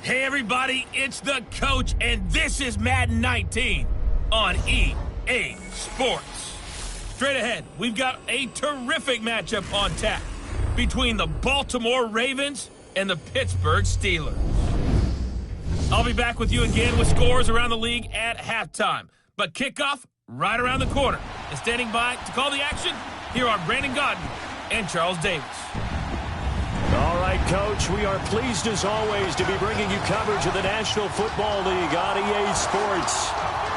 Hey everybody, it's the coach, and this is Madden 19 on EA Sports. Straight ahead, we've got a terrific matchup on tap between the Baltimore Ravens and the Pittsburgh Steelers. I'll be back with you again with scores around the league at halftime, but kickoff right around the corner. And standing by to call the action, here are Brandon Godden and Charles Davis. All right, Coach, we are pleased as always to be bringing you coverage of the National Football League on EA Sports.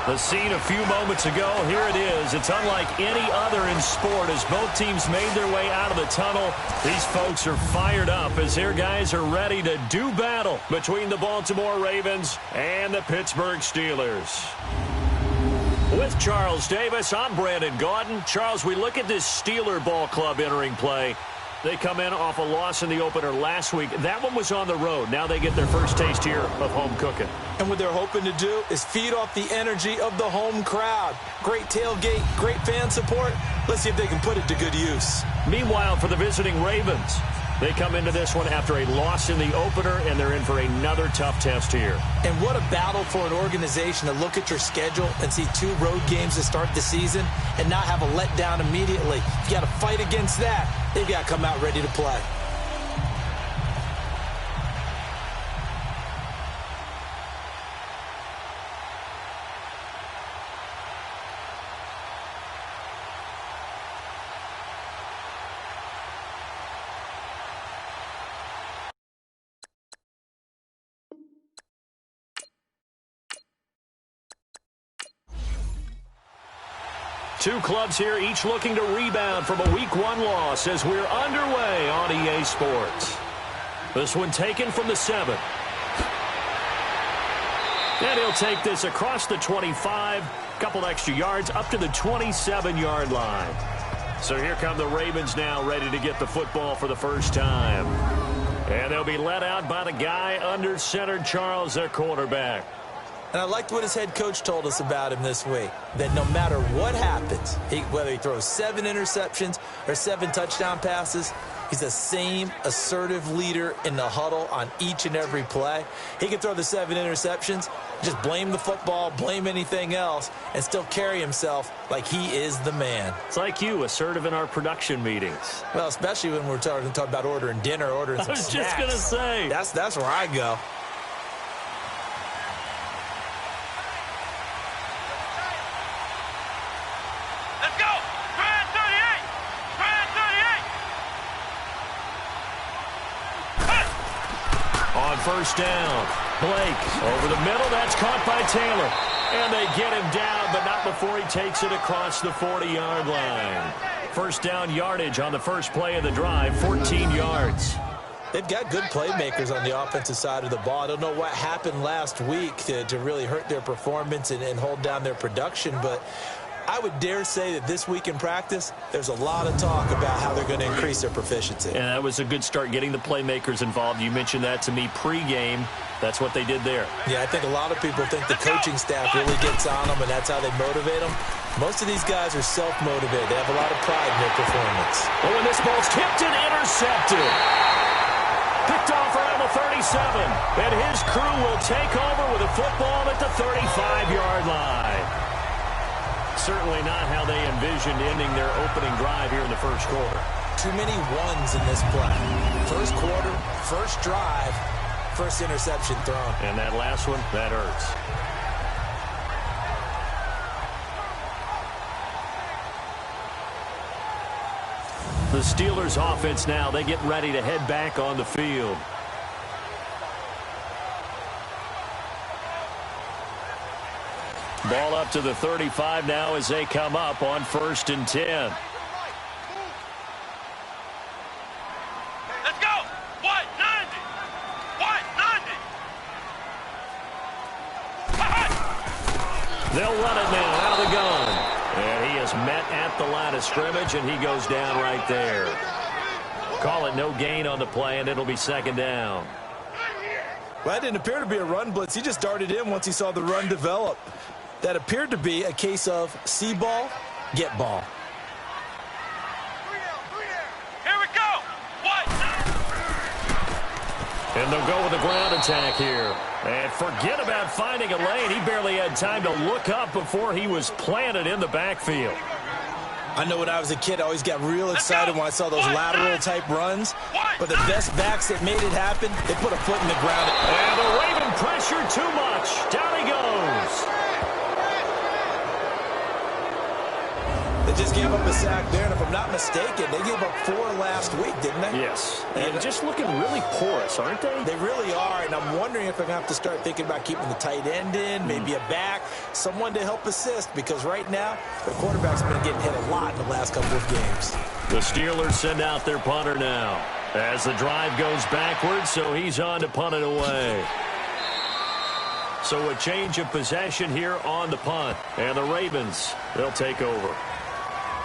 The scene a few moments ago, here it is. It's unlike any other in sport as both teams made their way out of the tunnel. These folks are fired up as their guys are ready to do battle between the Baltimore Ravens and the Pittsburgh Steelers. With Charles Davis, I'm Brandon Godden. Charles, we look at this Steeler ball club entering play. They come in off a loss in the opener last week. That one was on the road. Now they get their first taste here of home cooking. And what they're hoping to do is feed off the energy of the home crowd. Great tailgate, great fan support. Let's see if they can put it to good use. Meanwhile, for the visiting Ravens, they come into this one after a loss in the opener, and they're in for another tough test here. And what a battle for an organization to look at your schedule and see 2 road games to start the season and not have a letdown immediately. You got to fight against that. They've got to come out ready to play. Two clubs here, each looking to rebound from a Week 1 loss as we're underway on EA Sports. This one taken from the 7. And he'll take this across the 25, couple extra yards up to the 27-yard line. So here come the Ravens now, ready to get the football for the first time. And they'll be led out by the guy under center, Charles, their quarterback. And I liked what his head coach told us about him this week, that no matter what happens, whether he throws 7 interceptions or 7 touchdown passes, he's the same assertive leader in the huddle on each and every play. He can throw the 7 interceptions, just blame the football, blame anything else, and still carry himself like he is the man. It's like you, assertive in our production meetings. Well, especially when we're talking about ordering dinner, ordering some snacks. I was just going to say. That's where I go. First down. Blake over the middle. That's caught by Taylor. And they get him down, but not before he takes it across the 40-yard line. First down yardage on the first play of the drive, 14 yards. They've got good playmakers on the offensive side of the ball. I don't know what happened last week to really hurt their performance and hold down their production, but I would dare say that this week in practice, there's a lot of talk about how they're going to increase their proficiency. And that was a good start, getting the playmakers involved. You mentioned that to me pregame. That's what they did there. Yeah, I think a lot of people think the coaching staff really gets on them, and that's how they motivate them. Most of these guys are self-motivated. They have a lot of pride in their performance. Oh, and this ball's tipped and intercepted. Picked off around the 37. And his crew will take over with a football at the 35-yard line. Certainly not how they envisioned ending their opening drive here in the first quarter. Too many ones in this play. First quarter, first drive, first interception thrown. And that last one, that hurts. The Steelers offense now, they get ready to head back on the field. Ball up to the 35 now as they come up on 1st and 10. Let's go! 190! 190! They'll run it now out of the gun. And he is met at the line of scrimmage, and he goes down right there. Call it no gain on the play, and it'll be 2nd down. Well, that didn't appear to be a run blitz. He just darted in once he saw the run develop. That appeared to be a case of see ball, get ball. Here we go! And they'll go with a ground attack here. And forget about finding a lane. He barely had time to look up before he was planted in the backfield. I know when I was a kid, I always got real excited when I saw those lateral-type runs. But the best backs that made it happen, they put a foot in the ground. And the Raven pressure too much. Down he goes. They just gave up a sack there, and if I'm not mistaken, they gave up 4 last week, didn't they? Yes. And just looking really porous, aren't they? They really are, and I'm wondering if I'm going to have to start thinking about keeping the tight end in, maybe a back, someone to help assist, because right now, the quarterback's been getting hit a lot in the last couple of games. The Steelers send out their punter now as the drive goes backwards, so he's on to punt it away. So a change of possession here on the punt, and the Ravens, they'll take over.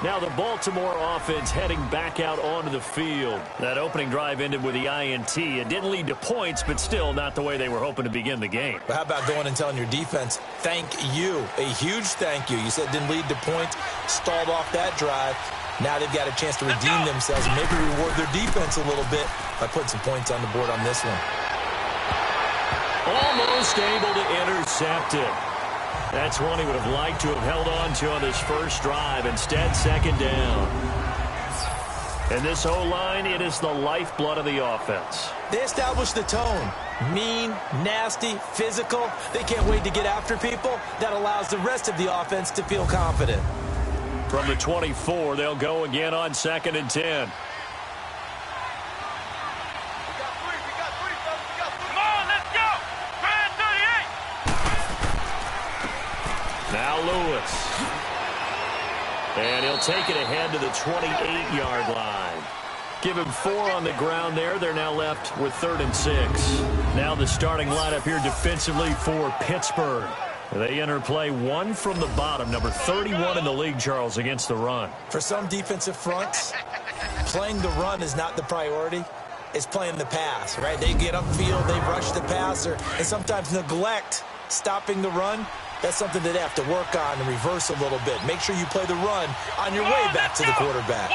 Now the Baltimore offense heading back out onto the field. That opening drive ended with the INT. It didn't lead to points, but still not the way they were hoping to begin the game. But how about going and telling your defense, thank you, a huge thank you. You said it didn't lead to points, stalled off that drive. Now they've got a chance to redeem themselves and maybe reward their defense a little bit by putting some points on the board on this one. Almost able to intercept it. That's one he would have liked to have held on to on this first drive. Instead, second down. And this O-line, it is the lifeblood of the offense. They established the tone. Mean, nasty, physical. They can't wait to get after people. That allows the rest of the offense to feel confident. From the 24, they'll go again on 2nd and 10. Now Lewis. And he'll take it ahead to the 28-yard line. Give him 4 on the ground there. They're now left with 3rd and 6. Now the starting lineup here defensively for Pittsburgh. They enter play 1 from the bottom, number 31 in the league, Charles, against the run. For some defensive fronts, playing the run is not the priority. It's playing the pass, right? They get upfield, they rush the passer, and sometimes neglect stopping the run. That's something that they have to work on and reverse a little bit. Make sure you play the run on your way back to the quarterback.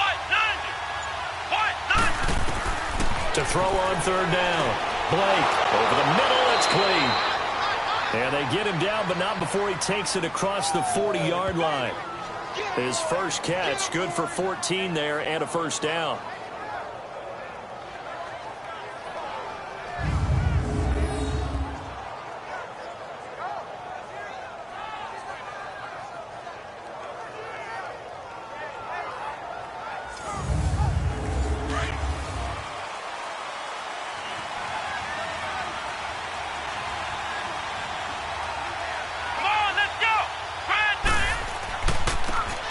To throw on 3rd down. Blake over the middle. It's clean. And they get him down, but not before he takes it across the 40-yard line. His first catch, good for 14 there and a first down.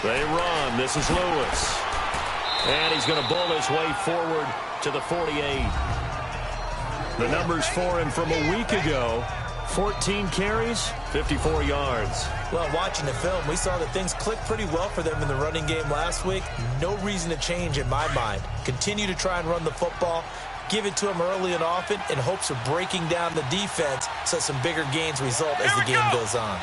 They run. This is Lewis. And he's going to bowl his way forward to the 48. The numbers for him from a week ago, 14 carries, 54 yards. Well, watching the film, we saw that things clicked pretty well for them in the running game last week. No reason to change in my mind. Continue to try and run the football. Give it to them early and often in hopes of breaking down the defense so some bigger gains result as the game goes on.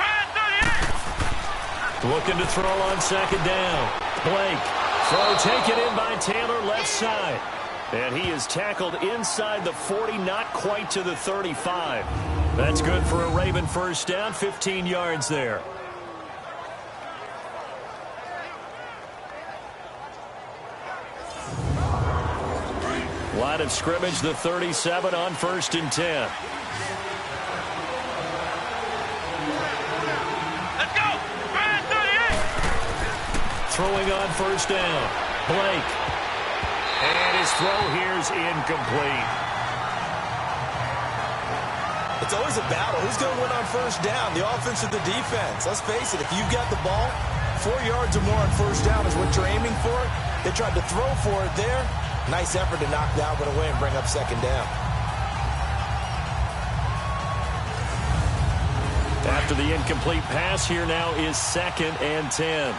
Looking to throw on 2nd down. Blake. Throw taken in by Taylor left side. And he is tackled inside the 40, not quite to the 35. That's good for a Raven first down, 15 yards there. Line of scrimmage, the 37 on 1st and 10. Throwing on 1st down. Blake. And his throw here is incomplete. It's always a battle. Who's going to win on 1st down? The offense or the defense? Let's face it, if you've got the ball, 4 yards or more on 1st down is what you're aiming for. They tried to throw for it there. Nice effort to knock that one away and bring up 2nd down. After the incomplete pass, here now is 2nd and 10.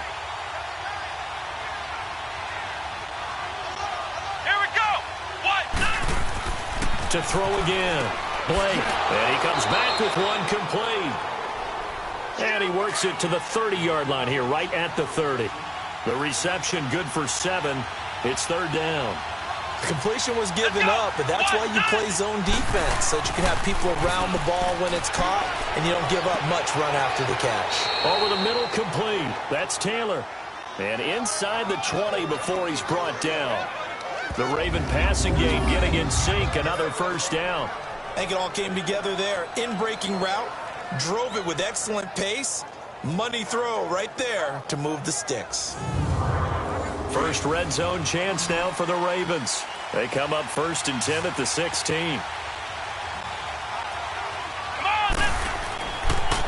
To throw again. Blake. And he comes back with one complete. And he works it to the 30-yard line here, right at the 30. The reception good for 7. It's 3rd down. The completion was given up, but that's why you play zone defense, so that you can have people around the ball when it's caught, and you don't give up much run after the catch. Over the middle, complete. That's Taylor. And inside the 20 before he's brought down. The Raven passing game getting in sync, another first down. I think it all came together there. In-breaking route, drove it with excellent pace. Money throw right there to move the sticks. First red zone chance now for the Ravens. They come up 1st and 10 at the 16.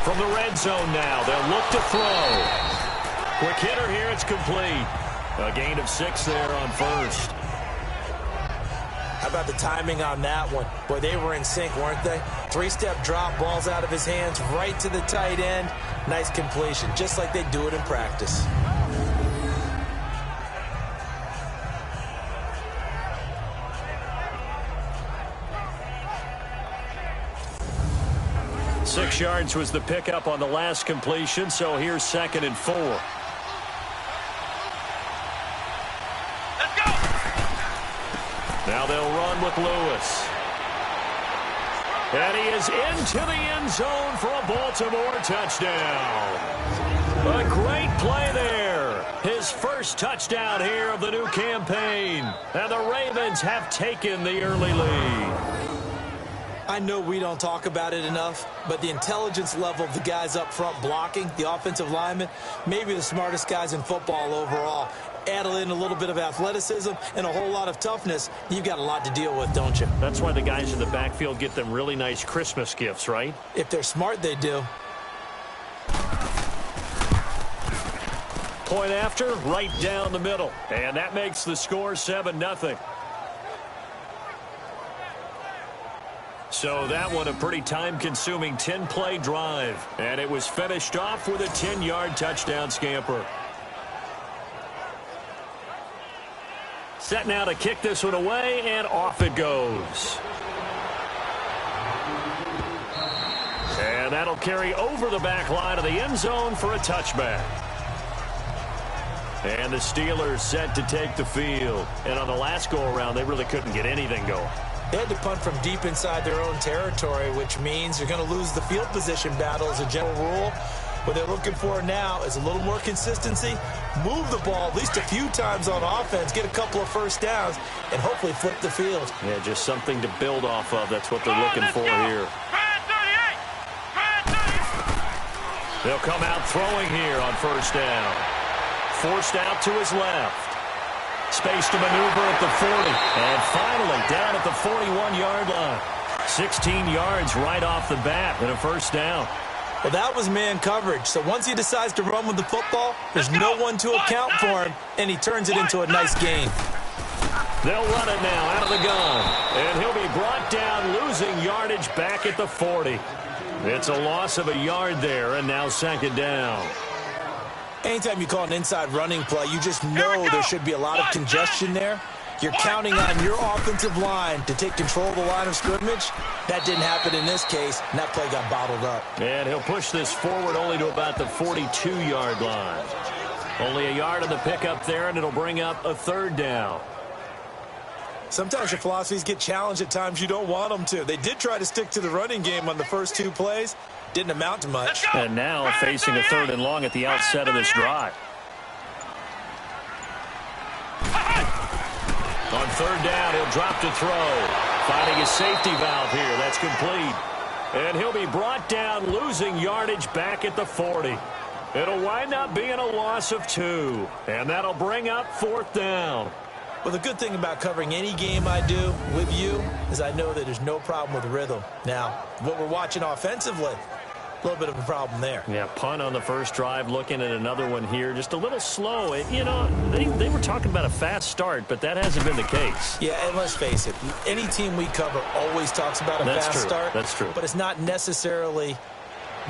From the red zone now, they'll look to throw. Quick hitter here, it's complete. A gain of 6 there on first. How about the timing on that one? Boy, they were in sync, weren't they? 3-step drop, balls out of his hands, right to the tight end. Nice completion, just like they do it in practice. Six yards was the pickup on the last completion, so here's 2nd and 4. Let's go! Now they'll run with Lewis. And he is into the end zone for a Baltimore touchdown. A great play there. His first touchdown here of the new campaign. And the Ravens have taken the early lead. I know we don't talk about it enough, but the intelligence level of the guys up front blocking, the offensive linemen, maybe the smartest guys in football overall. Add in a little bit of athleticism and a whole lot of toughness, you've got a lot to deal with, don't you? That's why the guys in the backfield get them really nice Christmas gifts, right? If they're smart, they do. Point after, right down the middle. And that makes the score 7-0. So that one a pretty time-consuming 10-play drive. And it was finished off with a 10-yard touchdown scamper. Set now to kick this one away, and off it goes. And that'll carry over the back line of the end zone for a touchback. And the Steelers set to take the field. And on the last go-around, they really couldn't get anything going. They had to punt from deep inside their own territory, which means you're going to lose the field position battle as a general rule. What they're looking for now is a little more consistency, move the ball at least a few times on offense, get a couple of first downs, and hopefully flip the field. Yeah, just something to build off of. That's what they're looking for here. They'll come out throwing here on first down. Forced out to his left. Space to maneuver at the 40. And finally down at the 41-yard line. 16 yards right off the bat and a first down. Well, that was man coverage. So once he decides to run with the football, there's no one to account for him, and he turns it into a nice gain. They'll run it now out of the gun. And he'll be brought down, losing yardage back at the 40. It's a loss of a yard there, and now 2nd down. Anytime you call an inside running play, you just know there should be a lot of congestion there. You're counting on your offensive line to take control of the line of scrimmage. That didn't happen in this case, and that play got bottled up. And he'll push this forward only to about the 42-yard line. Only a yard on the pickup there, and it'll bring up a 3rd down. Sometimes your philosophies get challenged at times you don't want them to. They did try to stick to the running game on the first 2 plays. Didn't amount to much. And now facing a 3rd and long at the outset of this drive. On 3rd down, he'll drop to throw. Finding his safety valve here. That's complete. And he'll be brought down, losing yardage back at the 40. It'll wind up being a loss of 2. And that'll bring up 4th down. Well, the good thing about covering any game I do with you is I know that there's no problem with rhythm. Now, what we're watching offensively, a little bit of a problem there. Yeah, punt on the first drive, looking at another one here. Just a little slow. You know, they were talking about a fast start, but that hasn't been the case. Yeah, and let's face it, any team we cover always talks about a fast start. That's true. But it's not necessarily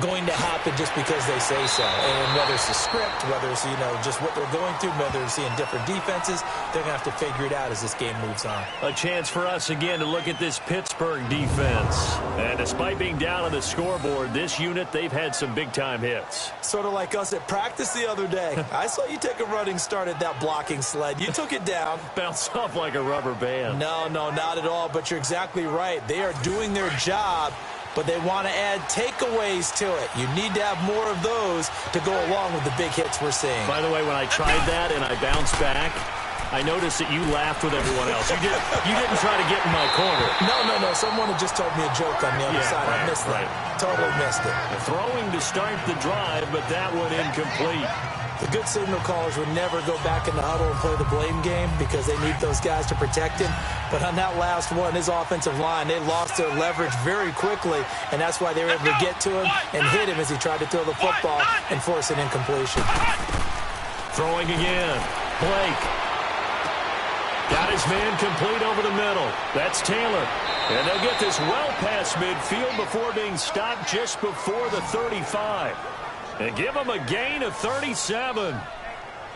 going to happen just because they say so. And whether it's the script, whether it's, just what they're going through, whether they're seeing different defenses, they're going to have to figure it out as this game moves on. A chance for us again to look at this Pittsburgh defense. And despite being down on the scoreboard, this unit, they've had some big-time hits. Sort of like us at practice the other day. I saw you take a running start at that blocking sled. You took it down. Bounced off like a rubber band. No, not at all. But you're exactly right. They are doing their job, but they want to add takeaways to it. You need to have more of those to go along with the big hits we're seeing. By the way, when I tried that and I bounced back, I noticed that you laughed with everyone else. You didn't try to get in my corner. No. Someone had just told me a joke on the other side. Right, I missed that. Totally missed it. Throwing to start the drive, but that one incomplete. The good signal callers would never go back in the huddle and play the blame game because they need those guys to protect him. But on that last one, his offensive line, they lost their leverage very quickly, and that's why they were able to get to him and hit him as he tried to throw the football and force an incompletion. Throwing again. Blake. Got his man complete over the middle. That's Taylor. And they'll get this well past midfield before being stopped just before the 35. And give them a gain of 37.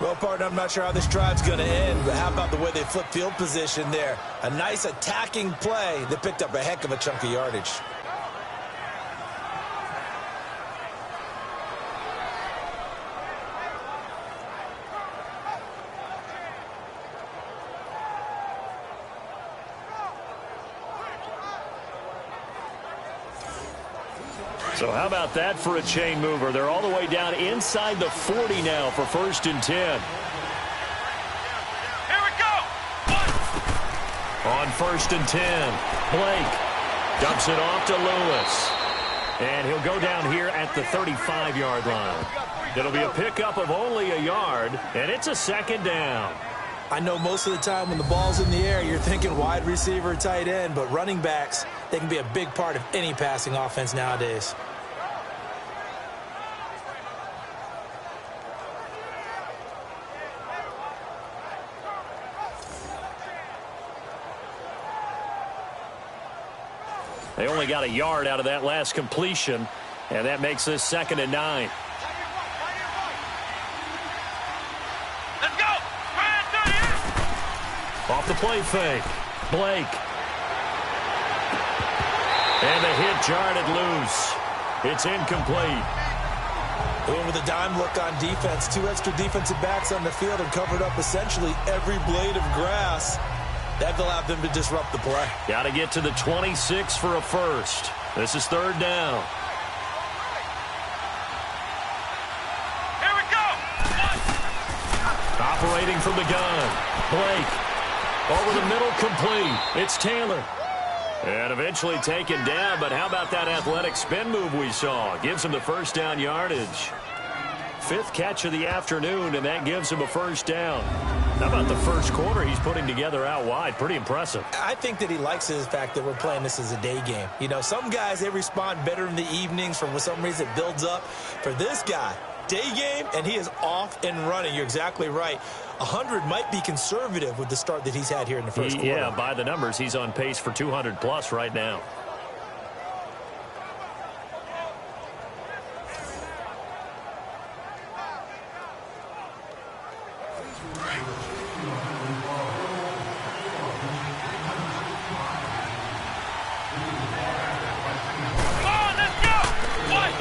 Well, partner, I'm not sure how this drive's going to end, but how about the way they flip field position there? A nice attacking play that picked up a heck of a chunk of yardage. So how about that for a chain mover? They're all the way down inside the 40 now for 1st and 10. Here we go. On 1st and 10, Blake dumps it off to Lewis. And he'll go down here at the 35-yard line. It'll be a pickup of only a yard, and it's a 2nd down. I know most of the time when the ball's in the air, you're thinking wide receiver, tight end, but running backs, they can be a big part of any passing offense nowadays. They only got a yard out of that last completion, and that makes this 2nd and 9. Let's go. Off the play fake. Blake. And the hit jarred it loose. It's incomplete. They went with a dime look on defense. 2 extra defensive backs on the field and covered up essentially every blade of grass. That allowed them to disrupt the play. Got to get to the 26 for a first. This is 3rd down. Here we go. Operating from the gun. Blake. Over the middle, complete. It's Taylor. And eventually taken down, but how about that athletic spin move we saw? Gives him the 1st down yardage. 5th catch of the afternoon, and that gives him a 1st down. How about the first quarter he's putting together out wide? Pretty impressive. I think that he likes the fact that we're playing this as a day game. You know, some guys, they respond better in the evenings. For some reason, it builds up. For this guy, day game, and he is off and running. You're exactly right. 100 might be conservative with the start that he's had here in the first quarter. Yeah, by the numbers, he's on pace for 200+ right now.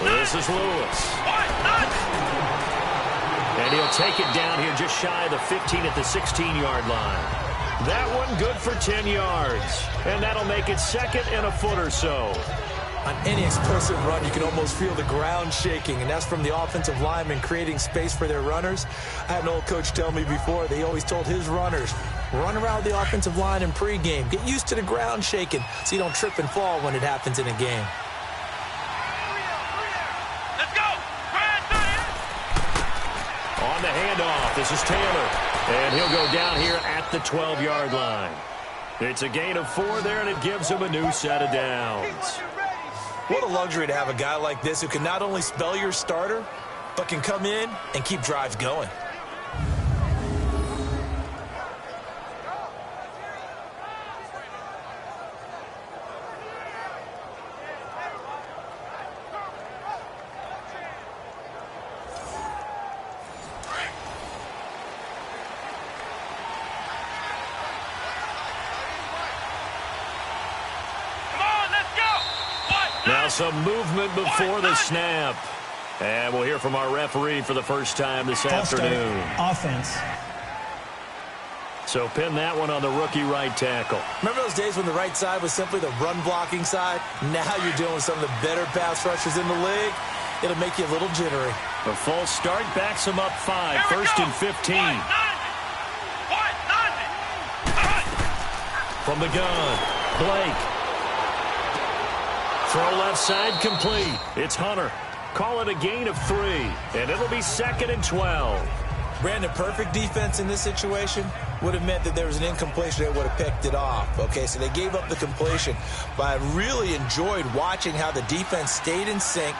This is Lewis. And he'll take it down here just shy of the 15 at the 16-yard line. That one good for 10 yards. And that'll make it 2nd and a foot or so. On any explosive run, you can almost feel the ground shaking, and that's from the offensive linemen creating space for their runners. I had an old coach tell me before, they always told his runners, run around the offensive line in pregame. Get used to the ground shaking so you don't trip and fall when it happens in a game. On the handoff, this is Taylor. And he'll go down here at the 12-yard line. It's a gain of 4 there, and it gives him a new set of downs. What a luxury to have a guy like this who can not only spell your starter, but can come in and keep drives going. some movement before the snap. And we'll hear from our referee for the first time this afternoon. Offense. So pin that one on the rookie right tackle. Remember those days when the right side was simply the run-blocking side? Now you're dealing with some of the better pass rushers in the league. It'll make you a little jittery. The false start backs him up 5, first and 15. From the gun, Blake. Throw left side complete. It's Hunter. Call it a gain of 3, and it'll be 2nd and 12. Brandon, perfect defense in this situation would have meant that there was an incompletion that would have picked it off. Okay, so they gave up the completion. But I really enjoyed watching how the defense stayed in sync,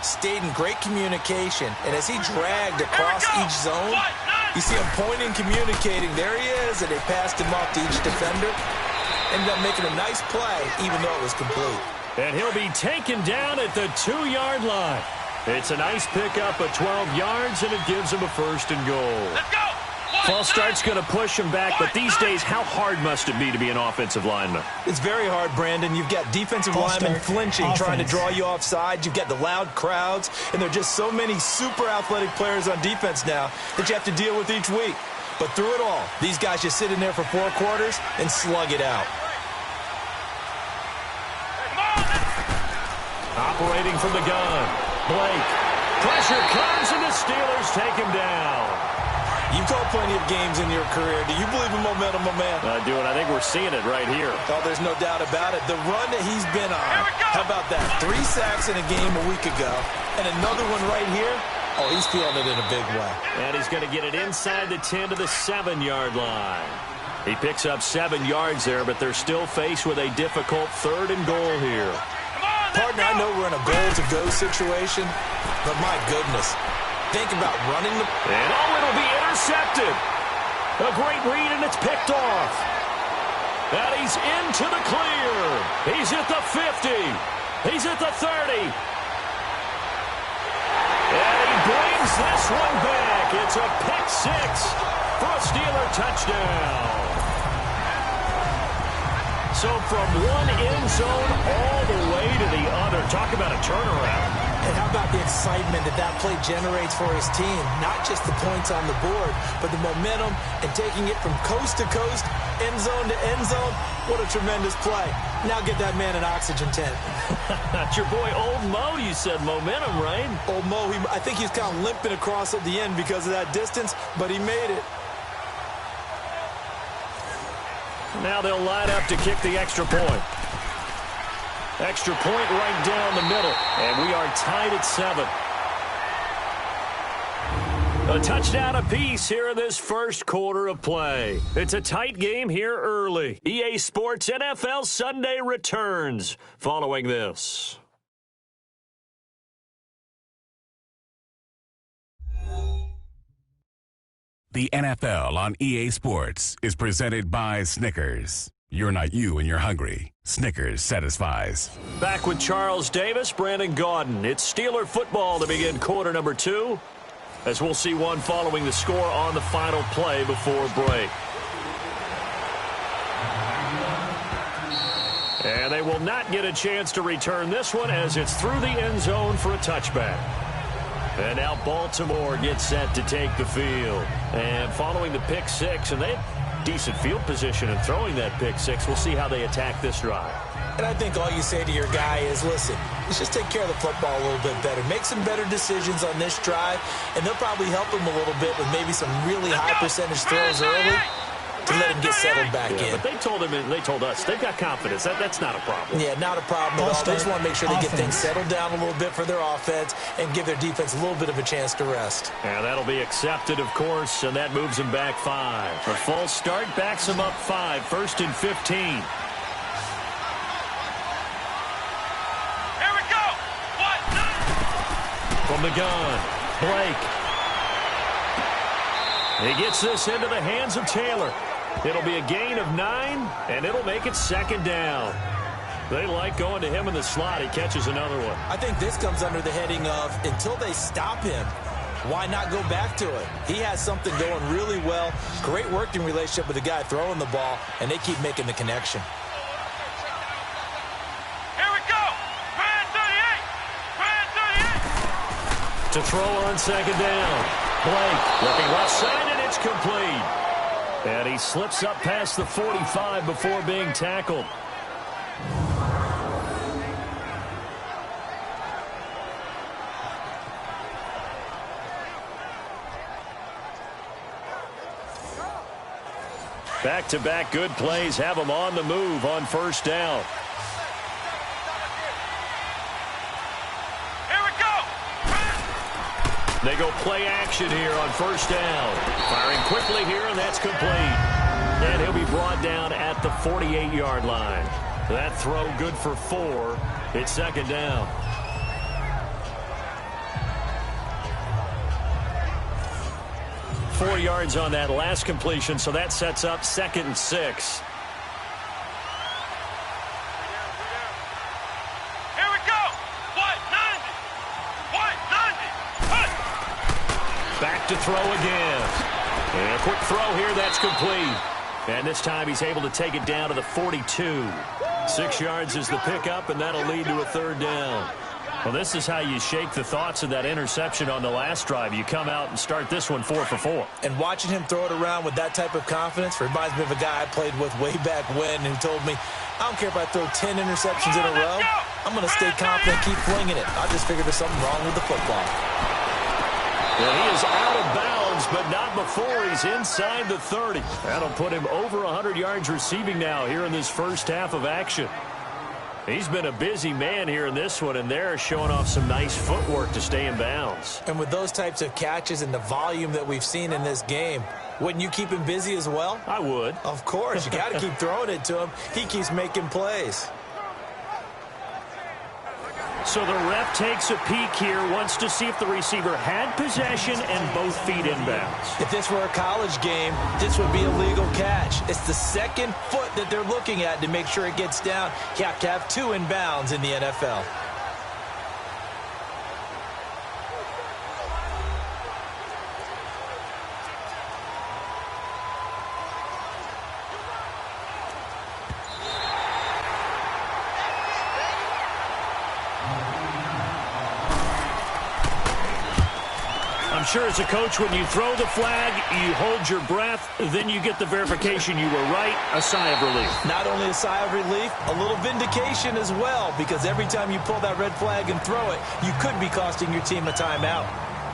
stayed in great communication, and as he dragged across each zone, you see him pointing, communicating. There he is, and they passed him off to each defender. Ended up making a nice play, even though it was complete. And he'll be taken down at the 2-yard line. It's a nice pickup of 12 yards, and it gives him a 1st and goal. Let's go! False start's going to push him back, but these days, how hard must it be to be an offensive lineman? It's very hard, Brandon. You've got defensive linemen flinching, trying to draw you off sides. You've got the loud crowds, and there are just so many super athletic players on defense now that you have to deal with each week. But through it all, these guys just sit in there for 4 quarters and slug it out. Operating from the gun, Blake. Pressure comes, and the Steelers take him down. You've called plenty of games in your career. Do you believe in momentum, my man? I do, and I think we're seeing it right here. Oh, there's no doubt about it. The run that he's been on, how about that? 3 sacks in a game a week ago, and another one right here. Oh, he's feeling it in a big way. And he's going to get it inside the 10 to the 7-yard line. He picks up 7 yards there, but they're still faced with a difficult 3rd and goal here. Partner, I know we're in a goal-to-go situation, but my goodness, think about running the... And it'll be intercepted. A great read, and it's picked off. And he's into the clear. He's at the 50. He's at the 30. And he brings this one back. It's a pick 6 for a Steeler touchdown. So from one end zone all the way to the other. Talk about a turnaround. And how about the excitement that play generates for his team? Not just the points on the board, but the momentum and taking it from coast to coast, end zone to end zone. What a tremendous play. Now get that man an oxygen tent. That's your boy Old Mo. You said momentum, right? Old Mo, I think he's kind of limping across at the end because of that distance, but he made it. Now they'll line up to kick the extra point. Extra point right down the middle. And we are tied at 7. A touchdown apiece here in this first quarter of play. It's a tight game here early. EA Sports NFL Sunday returns following this. The NFL on EA Sports is presented by Snickers. You're not you and you're hungry. Snickers satisfies. Back with Charles Davis, Brandon Gaudin. It's Steeler football to begin quarter number 2, as we'll see one following the score on the final play before break. And they will not get a chance to return this one as it's through the end zone for a touchback. And now Baltimore gets set to take the field. And following the pick 6, and they have decent field position in throwing that pick 6. We'll see how they attack this drive. And I think all you say to your guy is, listen, let's just take care of the football a little bit better. Make some better decisions on this drive, and they'll probably help him a little bit with maybe some really high percentage throws early to let him get settled back in. But they told us, they've got confidence. That's not a problem. Yeah, not a problem at all. They just want to make sure they get things settled down a little bit for their offense and give their defense a little bit of a chance to rest. And that'll be accepted, of course, and that moves them back 5. A false start backs them up 5, first and 15. Here we go! From the gun, Blake. He gets this into the hands of Taylor. It'll be a gain of 9, and it'll make it 2nd down. They like going to him in the slot. He catches another one. I think this comes under the heading of, until they stop him, why not go back to it? He has something going really well. Great working relationship with the guy throwing the ball, and they keep making the connection. Here we go! Man 38! To throw on second down. Blake looking left side, and it's complete. And he slips up past the 45 before being tackled. Back-to-back good plays have him on the move on first down. Here we go. They go play action here on first down. Firing quickly here, and that's complete. And he'll be brought down at the 48-yard line. That throw good for 4. It's second down. Four yards on that last completion, so that sets up 2nd and 6. Here we go. White 90. White 90. Cut. Back to throw again. And a quick throw here, that's complete. And this time he's able to take it down to the 42. 6 yards is the pickup, and that'll lead to a third down. Well, this is how you shake the thoughts of that interception on the last drive. You come out and start this one 4 for 4. And watching him throw it around with that type of confidence reminds me of a guy I played with way back when who told me, I don't care if I throw 10 interceptions in a row. I'm going to stay confident, keep flinging it. I just figured there's something wrong with the football. Well, he is out of bounds, but not before he's inside the 30. That'll put him over 100 yards receiving now here in this first half of action. He's been a busy man here in this one, and they're showing off some nice footwork to stay in bounds. And with those types of catches and the volume that we've seen in this game, wouldn't you keep him busy as well? I would. Of course. You got to keep throwing it to him. He keeps making plays. So the ref takes a peek here, wants to see if the receiver had possession and both feet inbounds. If this were a college game, this would be a legal catch. It's the second foot that they're looking at to make sure it gets down. You have to have 2 inbounds in the NFL. Sure, as a coach, when you throw the flag, you hold your breath, then you get the verification you were right, a sigh of relief. Not only a sigh of relief, a little vindication as well, because every time you pull that red flag and throw it, you could be costing your team a timeout.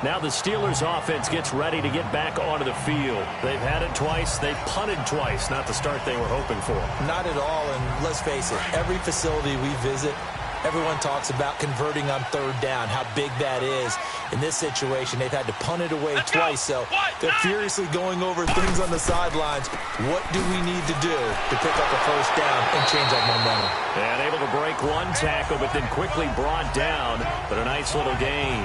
Now the Steelers offense gets ready to get back onto the field. They've had it twice. They've punted twice. Not the start they were hoping for. Not at all, and let's face it, every facility we visit, everyone talks about converting on third down, how big that is. In this situation, they've had to punt it away twice, so they're furiously going over things on the sidelines. What do we need to do to pick up a first down and change our momentum? And able to break one tackle, but then quickly brought down. But a nice little gain.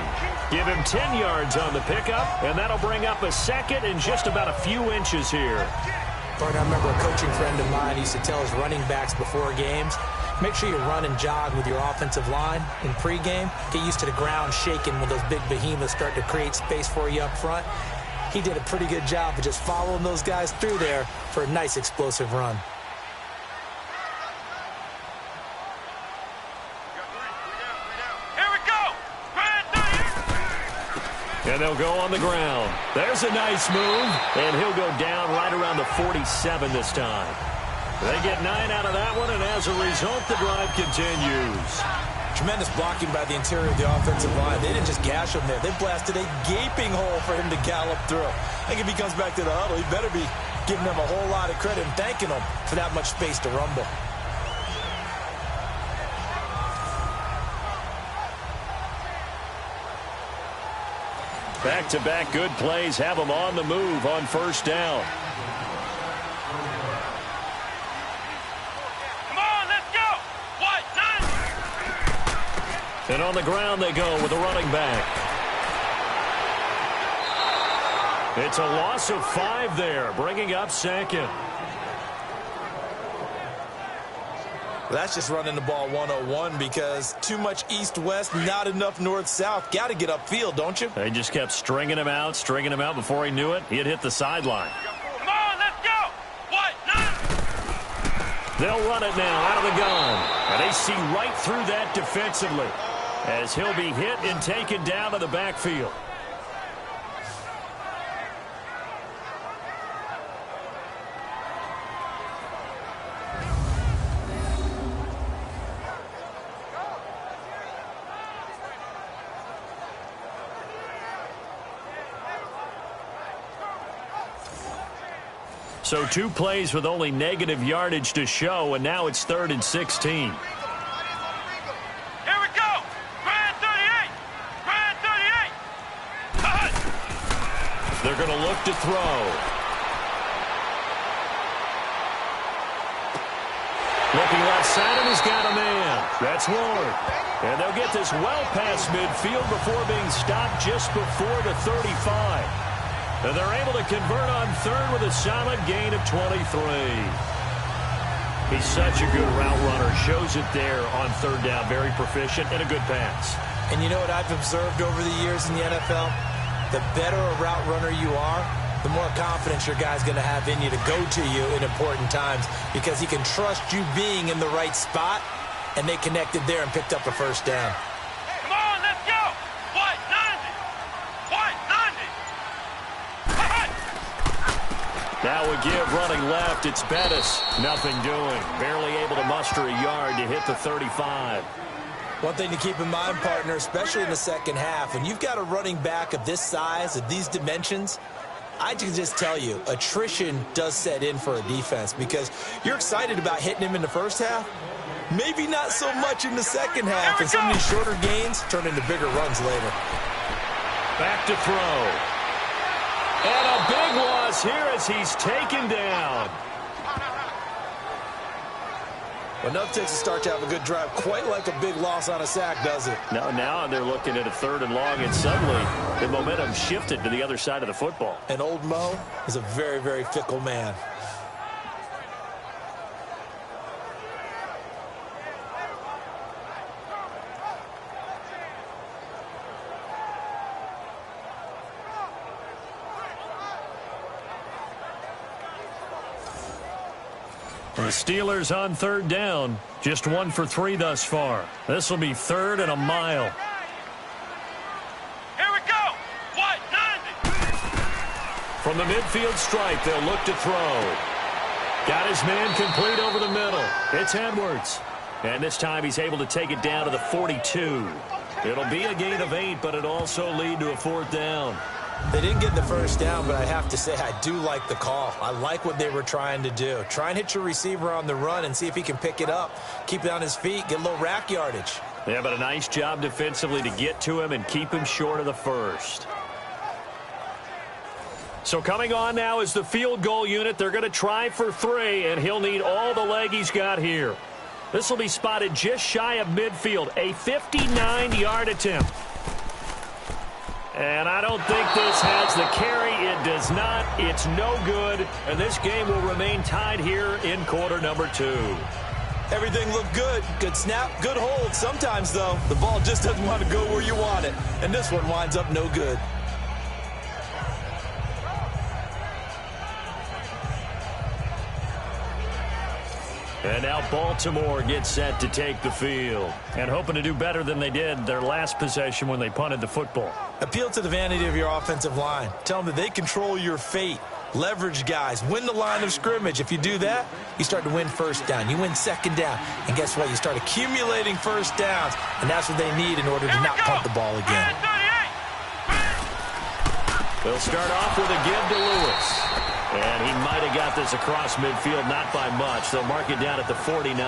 Give him 10 yards on the pickup, and that'll bring up a second in just about a few inches here. Bart, I remember a coaching friend of mine used to tell his running backs before games, make sure you run and jog with your offensive line in pregame. Get used to the ground shaking when those big behemoths start to create space for you up front. He did a pretty good job of just following those guys through there for a nice explosive run. Here we go. And they'll go on the ground. There's a nice move, and he'll go down right around the 47 this time. They get 9 out of that one, and as a result, the drive continues. Tremendous blocking by the interior of the offensive line. They didn't just gash him there. They blasted a gaping hole for him to gallop through. I think if he comes back to the huddle, he better be giving them a whole lot of credit and thanking them for that much space to rumble. Back-to-back good plays have them on the move on first down. Come on, let's go. What? 9. And on the ground they go with a running back. It's a loss of 5 there, bringing up second. That's just running the ball 101 because too much east-west, not enough north-south. Got to get upfield, don't you? They just kept stringing him out before he knew it. He had hit the sideline. Come on, let's go. What? 9. They'll run it now out of the gun. And they see right through that defensively. as he'll be hit and taken down to the backfield. So 2 plays with only negative yardage to show, and now it's 3rd and 16. Here we go. Brand 38. Brand 38. Cut. They're going to look to throw. Looking left side, and he's got a man. That's Ward. And they'll get this well past midfield before being stopped just before the 35. And they're able to convert on 3rd with a solid gain of 23. He's such a good route runner. Shows it there on 3rd down. Very proficient and a good pass. And you know what I've observed over the years in the NFL? The better a route runner you are, the more confidence your guy's going to have in you to go to you in important times because he can trust you being in the right spot, and they connected there and picked up a 1st down. Come on, let's go. White 90. White 90. Now we give running left. It's Bettis. Nothing doing. Barely able to muster a yard to hit the 35. One thing to keep in mind, partner, especially in the second half, when you've got a running back of this size, of these dimensions, I can just tell you, attrition does set in for a defense because you're excited about hitting him in the first half. Maybe not so much in the second half, and some of these shorter gains turn into bigger runs later. Back to throw. And a big loss here as he's taken down. Well, enough takes a start to have a good drive. Quite like a big loss on a sack, does it? No, now they're looking at a 3rd and long, and suddenly the momentum shifted to the other side of the football. And old Mo is a very, very fickle man. The Steelers on 3rd down. Just 1 for 3 thus far. This will be 3rd and a mile. Here we go. White 90. From the midfield stripe, they'll look to throw. Got his man complete over the middle. It's Edwards. And this time he's able to take it down to the 42. It'll be a gain of 8, but it'll also lead to a 4th down. They didn't get the 1st down, but I have to say I do like the call. I like what they were trying to do. Try and hit your receiver on the run and see if he can pick it up. Keep it on his feet, get a little rack yardage. Yeah, but a nice job defensively to get to him and keep him short of the 1st. So coming on now is the field goal unit. They're going to try for 3, and he'll need all the leg he's got here. This will be spotted just shy of midfield. A 59-yard attempt. And I don't think this has the carry. It does not. It's no good. And this game will remain tied here in quarter number 2. Everything looked good. Good snap, good hold. Sometimes, though, the ball just doesn't want to go where you want it. And this one winds up no good. And now Baltimore gets set to take the field. And hoping to do better than they did their last possession when they punted the football. Appeal to the vanity of your offensive line. Tell them that they control your fate. Leverage guys. Win the line of scrimmage. If you do that, you start to win 1st down. You win 2nd down. And guess what? You start accumulating 1st downs. And that's what they need in order to not punt the ball again. They'll start off with a give to Lewis. And he might have got this across midfield, not by much. They'll mark it down at the 49.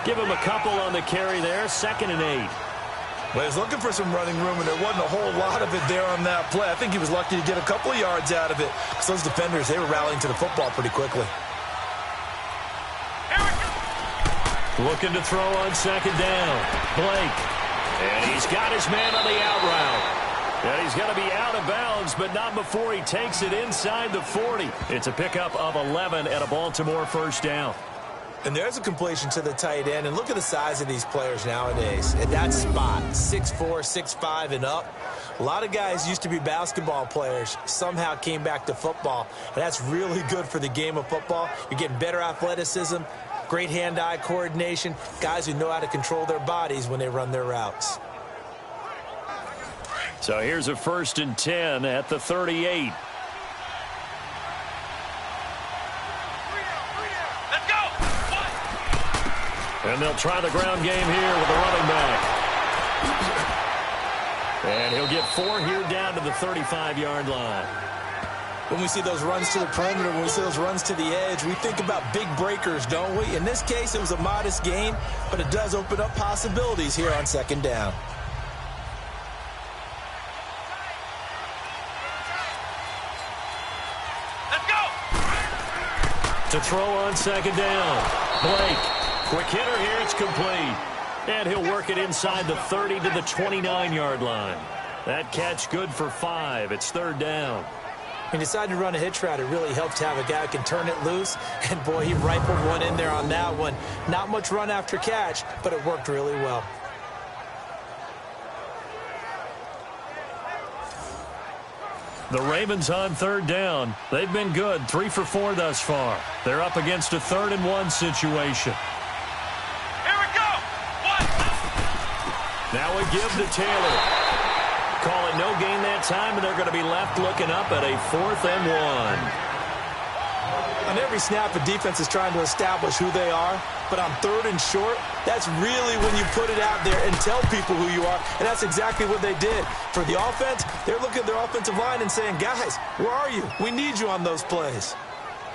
Give him a couple on the carry there, 2nd and 8. Well, he's looking for some running room, and there wasn't a whole lot of it there on that play. I think he was lucky to get a couple of yards out of it, because those defenders, they were rallying to the football pretty quickly. Looking to throw on 2nd down. Blake. And he's got his man on the out route. And he's going to be out of bounds, but not before he takes it inside the 40. It's a pickup of 11 at a Baltimore 1st down. And there's a completion to the tight end. And look at the size of these players nowadays. At that spot, 6'4", 6'5", and up. A lot of guys used to be basketball players, somehow came back to football. And that's really good for the game of football. You're getting better athleticism, great hand-eye coordination, guys who know how to control their bodies when they run their routes. So here's a 1st and 10 at the 38. Let's go! And they'll try the ground game here with the running back. And he'll get 4 here down to the 35-yard line. When we see those runs to the perimeter, when we see those runs to the edge, we think about big breakers, don't we? In this case, it was a modest gain, but it does open up possibilities here on 2nd down. Let's go! To throw on 2nd down. Blake, quick hitter here, it's complete. And he'll work it inside the 30 to the 29-yard line. That catch good for 5. It's 3rd down. He decided to run a hitch route. It really helped to have a guy who can turn it loose. And, boy, he rifled one in there on that one. Not much run after catch, but it worked really well. The Ravens on 3rd down. They've been good, 3 for 4 thus far. They're up against a 3rd and 1 situation. Here we go! What? Now we give to Taylor. Call it no gain that time, and they're going to be left looking up at a 4th and 1. On every snap, the defense is trying to establish who they are, but on 3rd and short, that's really when you put it out there and tell people who you are, and that's exactly what they did. For the offense, they're looking at their offensive line and saying, guys, where are you? We need you on those plays.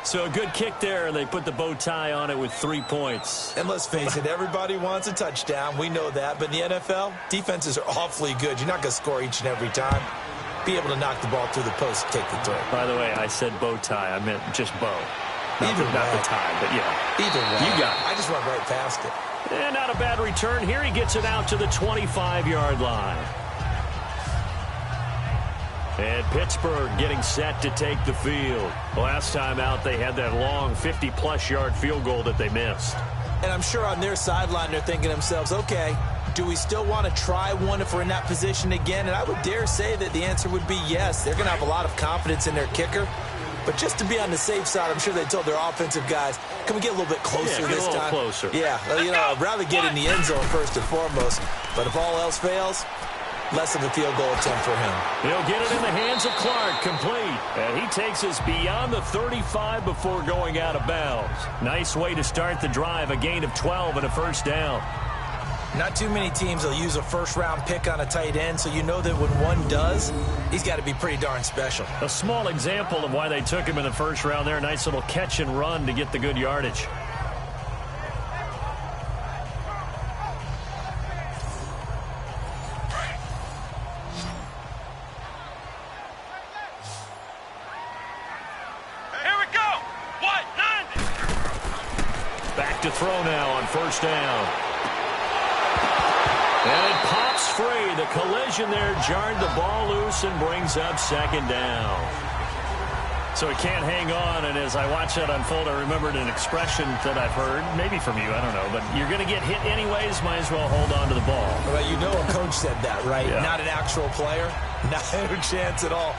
So a good kick there, and they put the bow tie on it with 3 points. And let's face it, everybody wants a touchdown. We know that. But in the NFL, defenses are awfully good. You're not going to score each and every time. Be able to knock the ball through the post and take the throw. By the way, I said bow tie. I meant just bow. Not Either not way. the tie, but yeah. Either way. You got it. I just went right past it. And not a bad return. Here he gets it out to the 25-yard line. And Pittsburgh getting set to take the field. Last time out, they had that long 50-plus yard field goal that they missed. And I'm sure on their sideline, they're thinking to themselves, okay, do we still want to try one if we're in that position again? And I would dare say that the answer would be yes. They're going to have a lot of confidence in their kicker. But just to be on the safe side, I'm sure they told their offensive guys, can we get a little bit closer this this time? time? Closer. Yeah, you know, I'd rather get in the end zone first and foremost. But if all else fails, less of a field goal attempt for him. He'll get it in the hands of Clark, complete. And he takes us beyond the 35 before going out of bounds. Nice way to start the drive, a gain of 12 and a 1st down. Not too many teams will use a first-round pick on a tight end, so you know that when one does, he's got to be pretty darn special. A small example of why they took him in the 1st round there. Nice little catch and run to get the good yardage. Back to throw now on 1st down. And it pops free. The collision there jarred the ball loose and brings up 2nd down. So he can't hang on, and as I watch that unfold, I remembered an expression that I've heard, maybe from you, I don't know, but you're going to get hit anyways, might as well hold on to the ball. Well, you know a coach said that, right? Yeah. Not an actual player. Not a chance at all.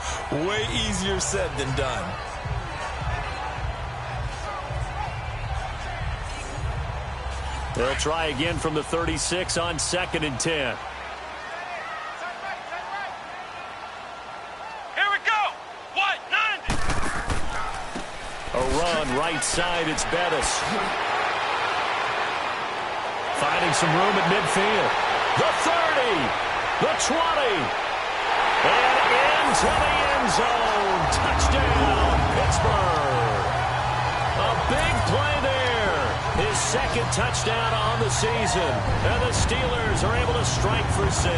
Way easier said than done. They'll try again from the 36 on 2nd and 10. Here we go. What? 90. A run right side. It's Bettis. Finding some room at midfield. The 30. The 20. And into the end zone. Touchdown, Pittsburgh. A big play there. His 2nd touchdown on the season. And the Steelers are able to strike for 6.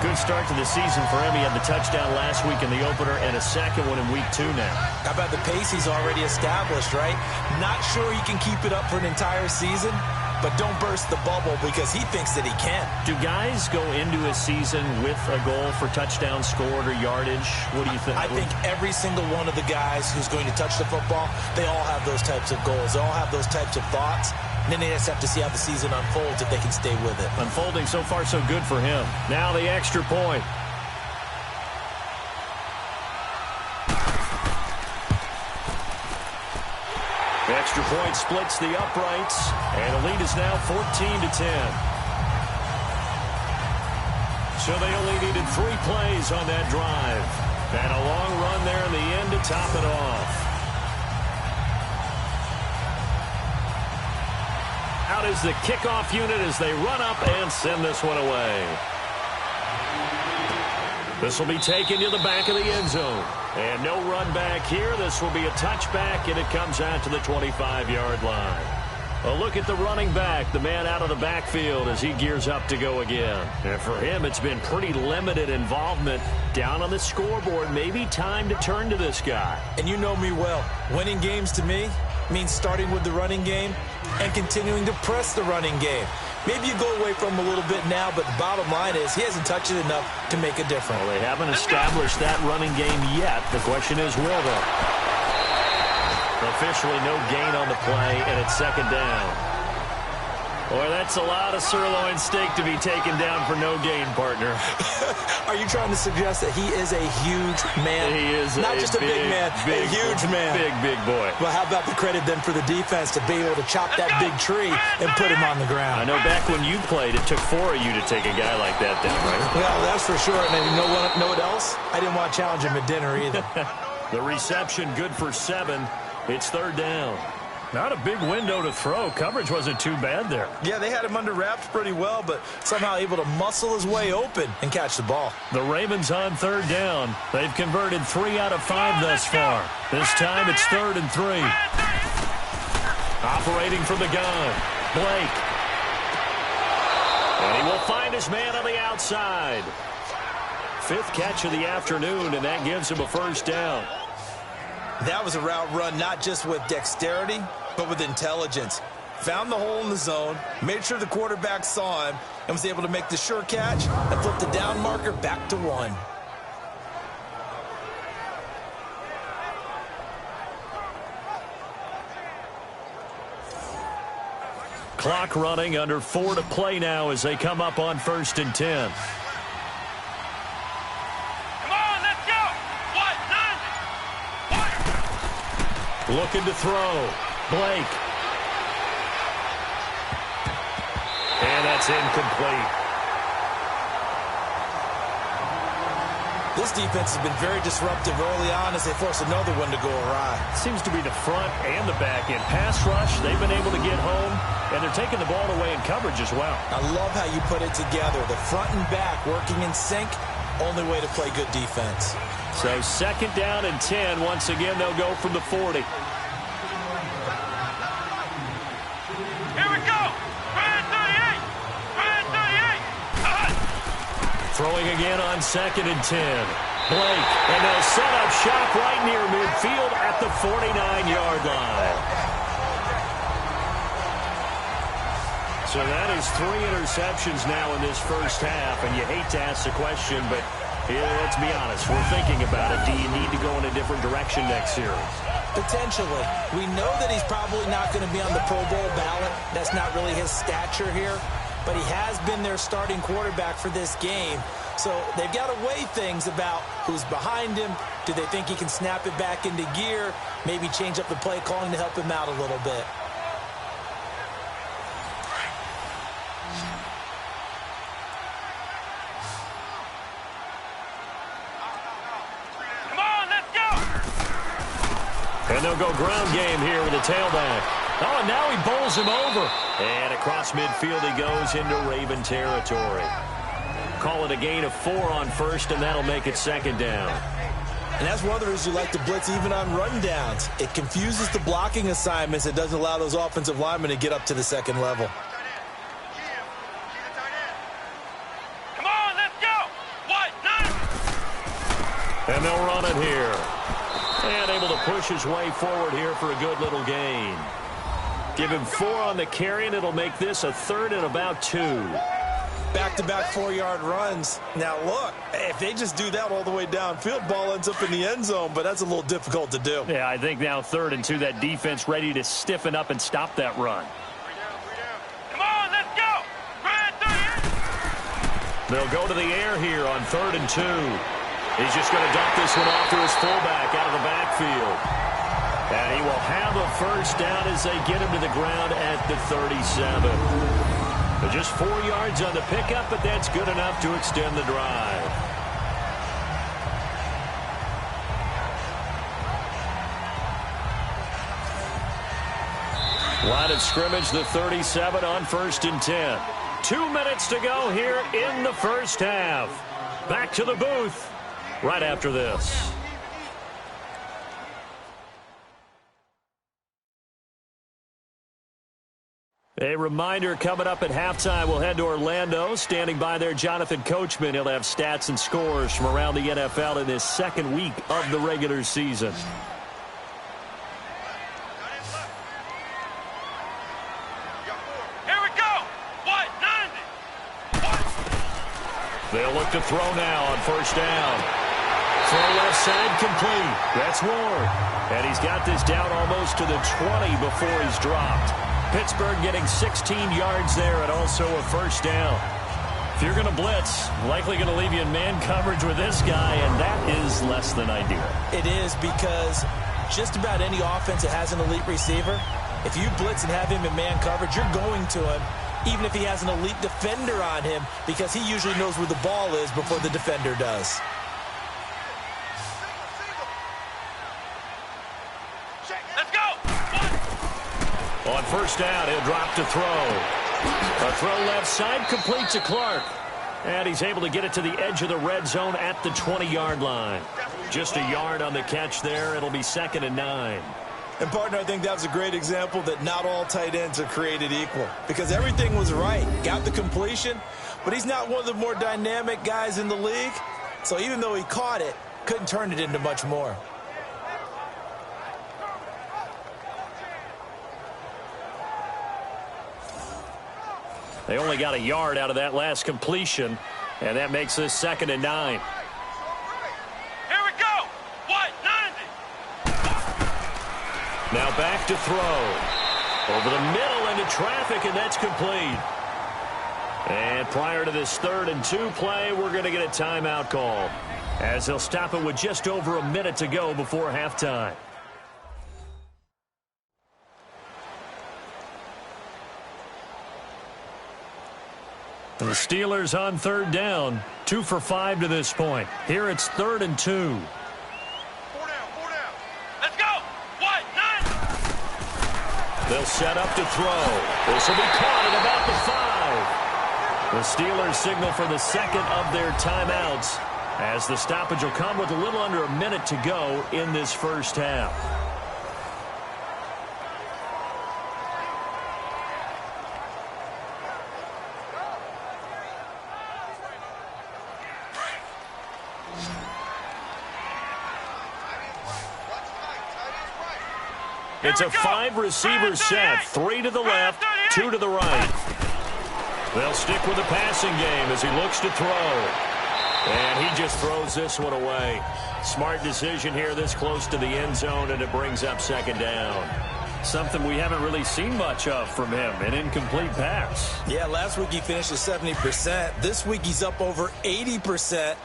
Good start to the season for him. He had the touchdown last week in the opener and a 2nd one in week 2 now. How about the pace he's already established, right? Not sure he can keep it up for an entire season, but don't burst the bubble because he thinks that he can. Do guys go into a season with a goal for touchdown scored or yardage? What do you think? I think every single one of the guys who's going to touch the football, they all have those types of goals. They all have those types of thoughts. And then they just have to see how the season unfolds if they can stay with it. Unfolding so far so good for him. Now the extra point. The extra point splits the uprights, and the lead is now 14-10. So they only needed 3 plays on that drive. And a long run there in the end to top it off. Out is the kickoff unit as they run up and send this one away. This will be taken to the back of the end zone. And no run back here. This will be a touchback, and it comes out to the 25-yard line. A look at the running back, the man out of the backfield as he gears up to go again. And for him, it's been pretty limited involvement down on the scoreboard. Maybe time to turn to this guy. And you know me well. Winning games to me means starting with the running game and continuing to press the running game. Maybe you go away from him a little bit now, but the bottom line is he hasn't touched it enough to make a difference. Well, they haven't established that running game yet. The question is, will they? Officially no gain on the play, and it's second down. Boy, that's a lot of sirloin steak to be taken down for no gain, partner. Are you trying to suggest that he is a huge man? He is not just a big man, a huge man. Big boy. Well, how about the credit then for the defense to be able to chop that big tree and put him on the ground? I know back when you played, it took 4 of you to take a guy like that down, right? Well, that's for sure. And you know what else? I didn't want to challenge him at dinner either. The reception good for 7. It's third down. Not a big window to throw. Coverage wasn't too bad there. Yeah, they had him under wraps pretty well, but somehow able to muscle his way open and catch the ball. The Ravens on third down. They've converted 3 out of 5 thus far. This time it's 3rd and 3. Operating from the gun, Blake. And he will find his man on the outside. 5th catch of the afternoon, and that gives him a first down. That was a route run not just with dexterity, but with intelligence. Found the hole in the zone, made sure the quarterback saw him, and was able to make the sure catch and flip the down marker back to 1. Clock running, under 4 to play now as they come up on 1st and 10. Looking to throw. Blake. And that's incomplete. This defense has been very disruptive early on as they force another one to go awry. Seems to be the front and the back end. Pass rush, they've been able to get home, and they're taking the ball away in coverage as well. I love how you put it together. The front and back working in sync, only way to play good defense. So 2nd down and 10. Once again, they'll go from the 40. Here we go. 38. Throwing again on 2nd and 10. Blake, and they'll set up shop right near midfield at the 49-yard line. So that is 3 interceptions now in this first half, and you hate to ask the question, but let's be honest, we're thinking about it. Do you need to go in a different direction next series? Potentially. We know that he's probably not going to be on the Pro Bowl ballot. That's not really his stature here. But he has been their starting quarterback for this game. So they've got to weigh things about who's behind him. Do they think he can snap it back into gear? Maybe change up the play calling to help him out a little bit. And they'll go ground game here with a tailback. Oh, and now he bowls him over. And across midfield he goes into Raven territory. Call it a gain of 4 on 1st, and that'll make it 2nd down. And that's one of the reasons you like to blitz even on run downs. It confuses the blocking assignments. It doesn't allow those offensive linemen to get up to the 2nd level. Come on, let's go. And they'll run it here. And able to push his way forward here for a good little gain. Give him 4 on the carry, and it'll make this a 3rd and about 2. Back-to-back 4-yard runs. Now, look, if they just do that all the way downfield, ball ends up in the end zone, but that's a little difficult to do. Yeah, I think now 3rd and 2, that defense ready to stiffen up and stop that run. Come on, let's go. They'll go to the air here on 3rd and 2. He's just going to dump this one off to his fullback out of the backfield. And he will have a first down as they get him to the ground at the 37. Just 4 yards on the pickup, but that's good enough to extend the drive. Line of scrimmage, the 37 on 1st and 10. 2 minutes to go here in the first half. Back to the booth right after this. A reminder coming up at halftime, we'll head to Orlando. Standing by there, Jonathan Coachman. He'll have stats and scores from around the NFL in this second week of the regular season. Here we go. What? 90. They'll look to throw now on 1st down. Throw left side complete. That's Ward. And he's got this down almost to the 20 before he's dropped. Pittsburgh getting 16 yards there and also a 1st down. If you're going to blitz, likely going to leave you in man coverage with this guy, and that is less than ideal. It is, because just about any offense that has an elite receiver, if you blitz and have him in man coverage, you're going to him, even if he has an elite defender on him, because he usually knows where the ball is before the defender does. Let's go. On 1st down, he'll drop to throw. A throw left side completes to Clark. And he's able to get it to the edge of the red zone at the 20-yard line. Just a yard on the catch there. It'll be 2nd and 9. And, partner, I think that was a great example that not all tight ends are created equal, because everything was right. Got the completion, but he's not one of the more dynamic guys in the league. So even though he caught it, couldn't turn it into much more. They only got a yard out of that last completion, and that makes this 2nd and 9. Here we go. What? 90. Now back to throw. Over the middle into traffic, and that's complete. And prior to this 3rd and 2 play, we're going to get a timeout call, as they'll stop it with just over a minute to go before halftime. The Steelers on 3rd down, 2 for 5 to this point. Here it's 3rd and 2. 4 down. Let's go. What? 9. They'll set up to throw. This will be caught at about the 5. The Steelers signal for the 2nd of their timeouts, as the stoppage will come with a little under a minute to go in this first half. It's a 5-receiver set, 3 to the left, 2 to the right. They'll stick with the passing game as he looks to throw. And he just throws this one away. Smart decision here this close to the end zone, and it brings up 2nd down. Something we haven't really seen much of from him, an incomplete pass. Yeah, last week he finished at 70%. This week he's up over 80%.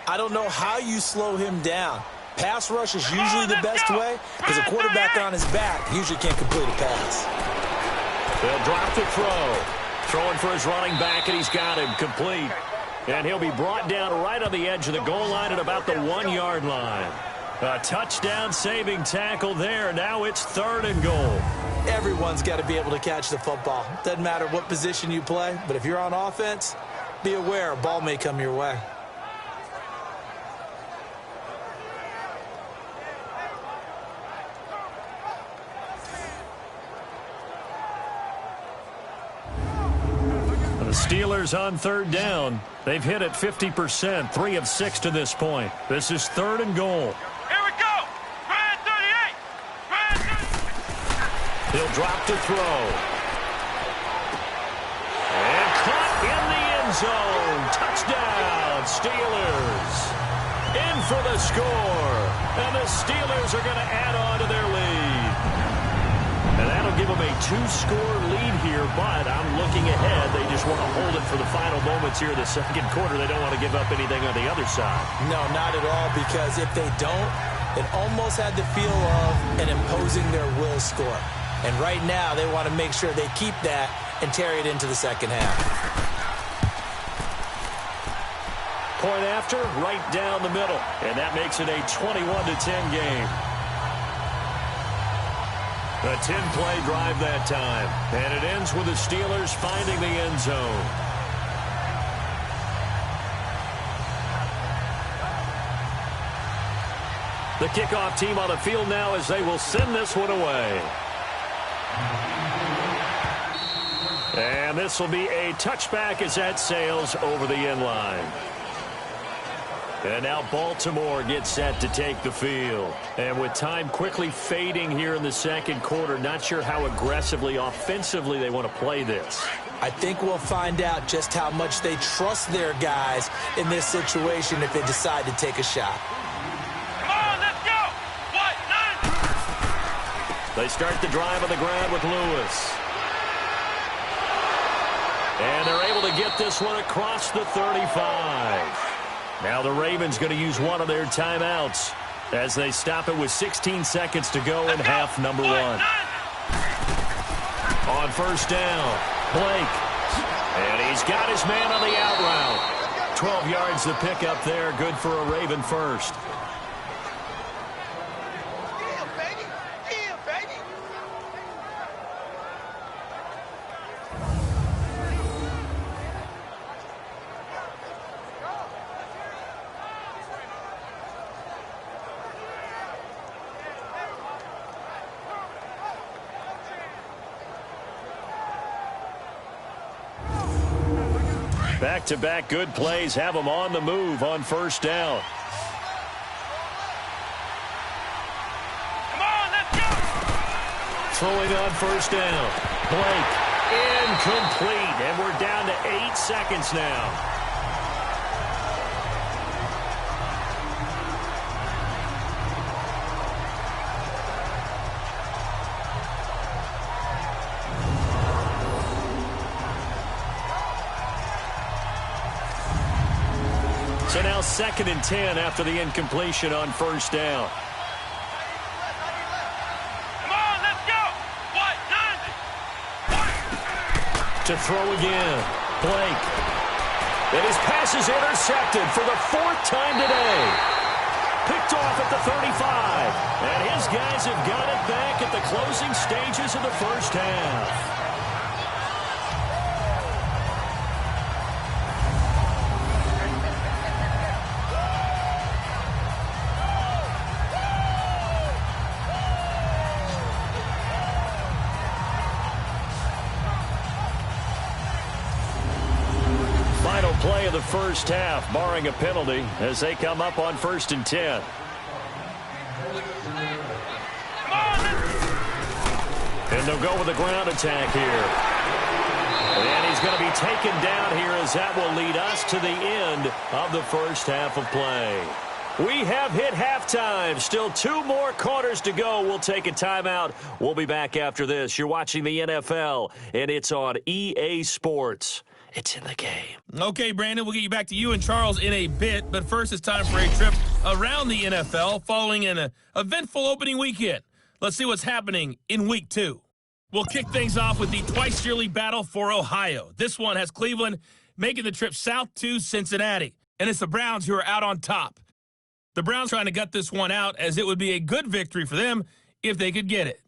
I don't know how you slow him down. Pass rush is usually the best way, because a quarterback on his back usually can't complete a pass. They'll drop the throw. Throwing for his running back, and he's got him complete. And he'll be brought down right on the edge of the goal line at about the 1-yard line. A touchdown-saving tackle there. Now it's 3rd and goal. Everyone's got to be able to catch the football. Doesn't matter what position you play, but if you're on offense, be aware a ball may come your way. Steelers on 3rd down. They've hit at 50%, 3 of 6 to this point. This is 3rd and goal. Here we go. Ryan 38. Ryan 38. He'll drop to throw. And caught in the end zone. Touchdown, Steelers. In for the score. And the Steelers are going to add on to their lead. And that'll give them a 2-score lead here, but I'm looking ahead. They just want to hold it for the final moments here in the 2nd quarter. They don't want to give up anything on the other side. No, not at all, because if they don't, it almost had the feel of an imposing their will score. And right now, they want to make sure they keep that and carry it into the second half. Point after, right down the middle. And that makes it a 21-10 game. A 10-play drive that time. And it ends with the Steelers finding the end zone. The kickoff team on the field now as they will send this one away. And this will be a touchback as that sails over the end line. And now Baltimore gets set to take the field. And with time quickly fading here in the second quarter, not sure how aggressively, offensively they want to play this. I think we'll find out just how much they trust their guys in this situation if they decide to take a shot. Come on, let's go! What? None! They start the drive on the ground with Lewis. And they're able to get this one across the 35. Now the Ravens going to use one of their timeouts as they stop it with 16 seconds to go in half number one. On first down, Blake. And he's got his man on the out route. 12 yards to pick up there. Good for a Raven first. Back-to-back good plays have them on the move on first down. Come on, let's go! Throwing on first down. Blake, incomplete, and we're down to 8 seconds now. So now 2nd and 10 after the incompletion on first down. Come on, let's go! What? None! To throw again. Blake. And his pass is intercepted for the 4th time today. Picked off at the 35. And his guys have got it back at the closing stages of the first half. Play of the first half, barring a penalty, as they come up on 1st and 10. And they'll go with the ground attack here. And he's going to be taken down here as that will lead us to the end of the first half of play. We have hit halftime. Still 2 more quarters to go. We'll take a timeout. We'll be back after this. You're watching the NFL, and it's on EA Sports. It's in the game. Okay, Brandon, we'll get you back to you and Charles in a bit, but first it's time for a trip around the NFL following an eventful opening weekend. Let's see what's happening in Week 2. We'll kick things off with the twice-yearly battle for Ohio. This one has Cleveland making the trip south to Cincinnati, and it's the Browns who are out on top. The Browns trying to gut this one out as it would be a good victory for them if they could get it.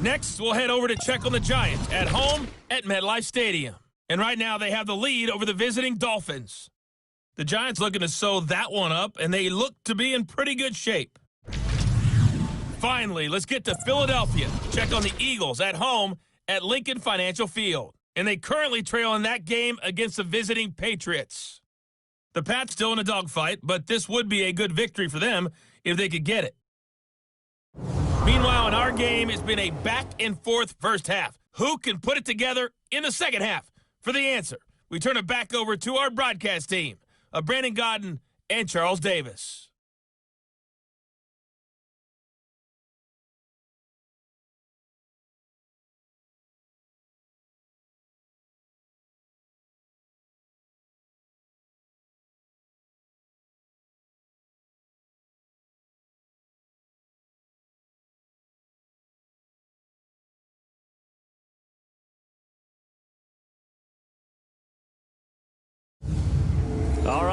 Next, we'll head over to check on the Giants at home at MetLife Stadium. And right now, they have the lead over the visiting Dolphins. The Giants looking to sew that one up, and they look to be in pretty good shape. Finally, let's get to Philadelphia. Check on the Eagles at home at Lincoln Financial Field. And they currently trail in that game against the visiting Patriots. The Pats still in a dogfight, but this would be a good victory for them if they could get it. Meanwhile, in our game, it's been a back-and-forth first half. Who can put it together in the second half? For the answer, we turn it back over to our broadcast team of Brandon Godden and Charles Davis.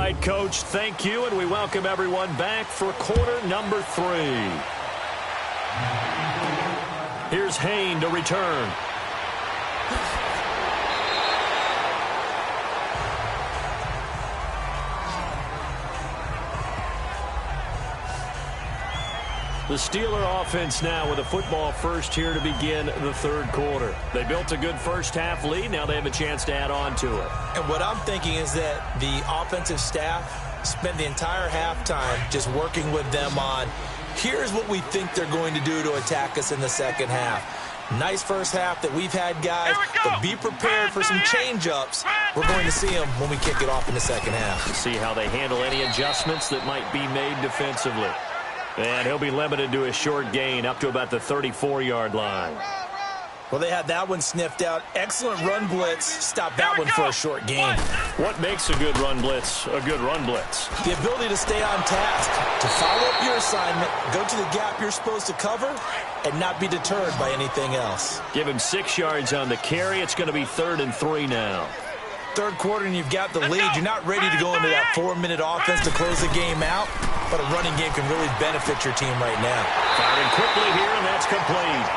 right, Coach, thank you, and we welcome everyone back for quarter number 3. Here's Hayne to return. The Steeler offense now with a football first here to begin the third quarter. They built a good first-half lead. Now they have a chance to add on to it. And what I'm thinking is that the offensive staff spent the entire halftime just working with them on, here's what we think they're going to do to attack us in the second half. Nice first half that we've had, guys, but be prepared for some change-ups. We're going to see them when we kick it off in the second half. See how they handle any adjustments that might be made defensively. And he'll be limited to a short gain up to about the 34-yard line. Well, they had that one sniffed out. Excellent run blitz. Stop that one for a short gain. What makes a good run blitz a good run blitz? The ability to stay on task, to follow up your assignment, go to the gap you're supposed to cover, and not be deterred by anything else. Give him 6 yards on the carry. It's going to be 3rd and 3 now. Third quarter and you've got the lead. You're not ready to go into that 4-minute offense to close the game out, but a running game can really benefit your team right now. Firing quickly here, and that's complete.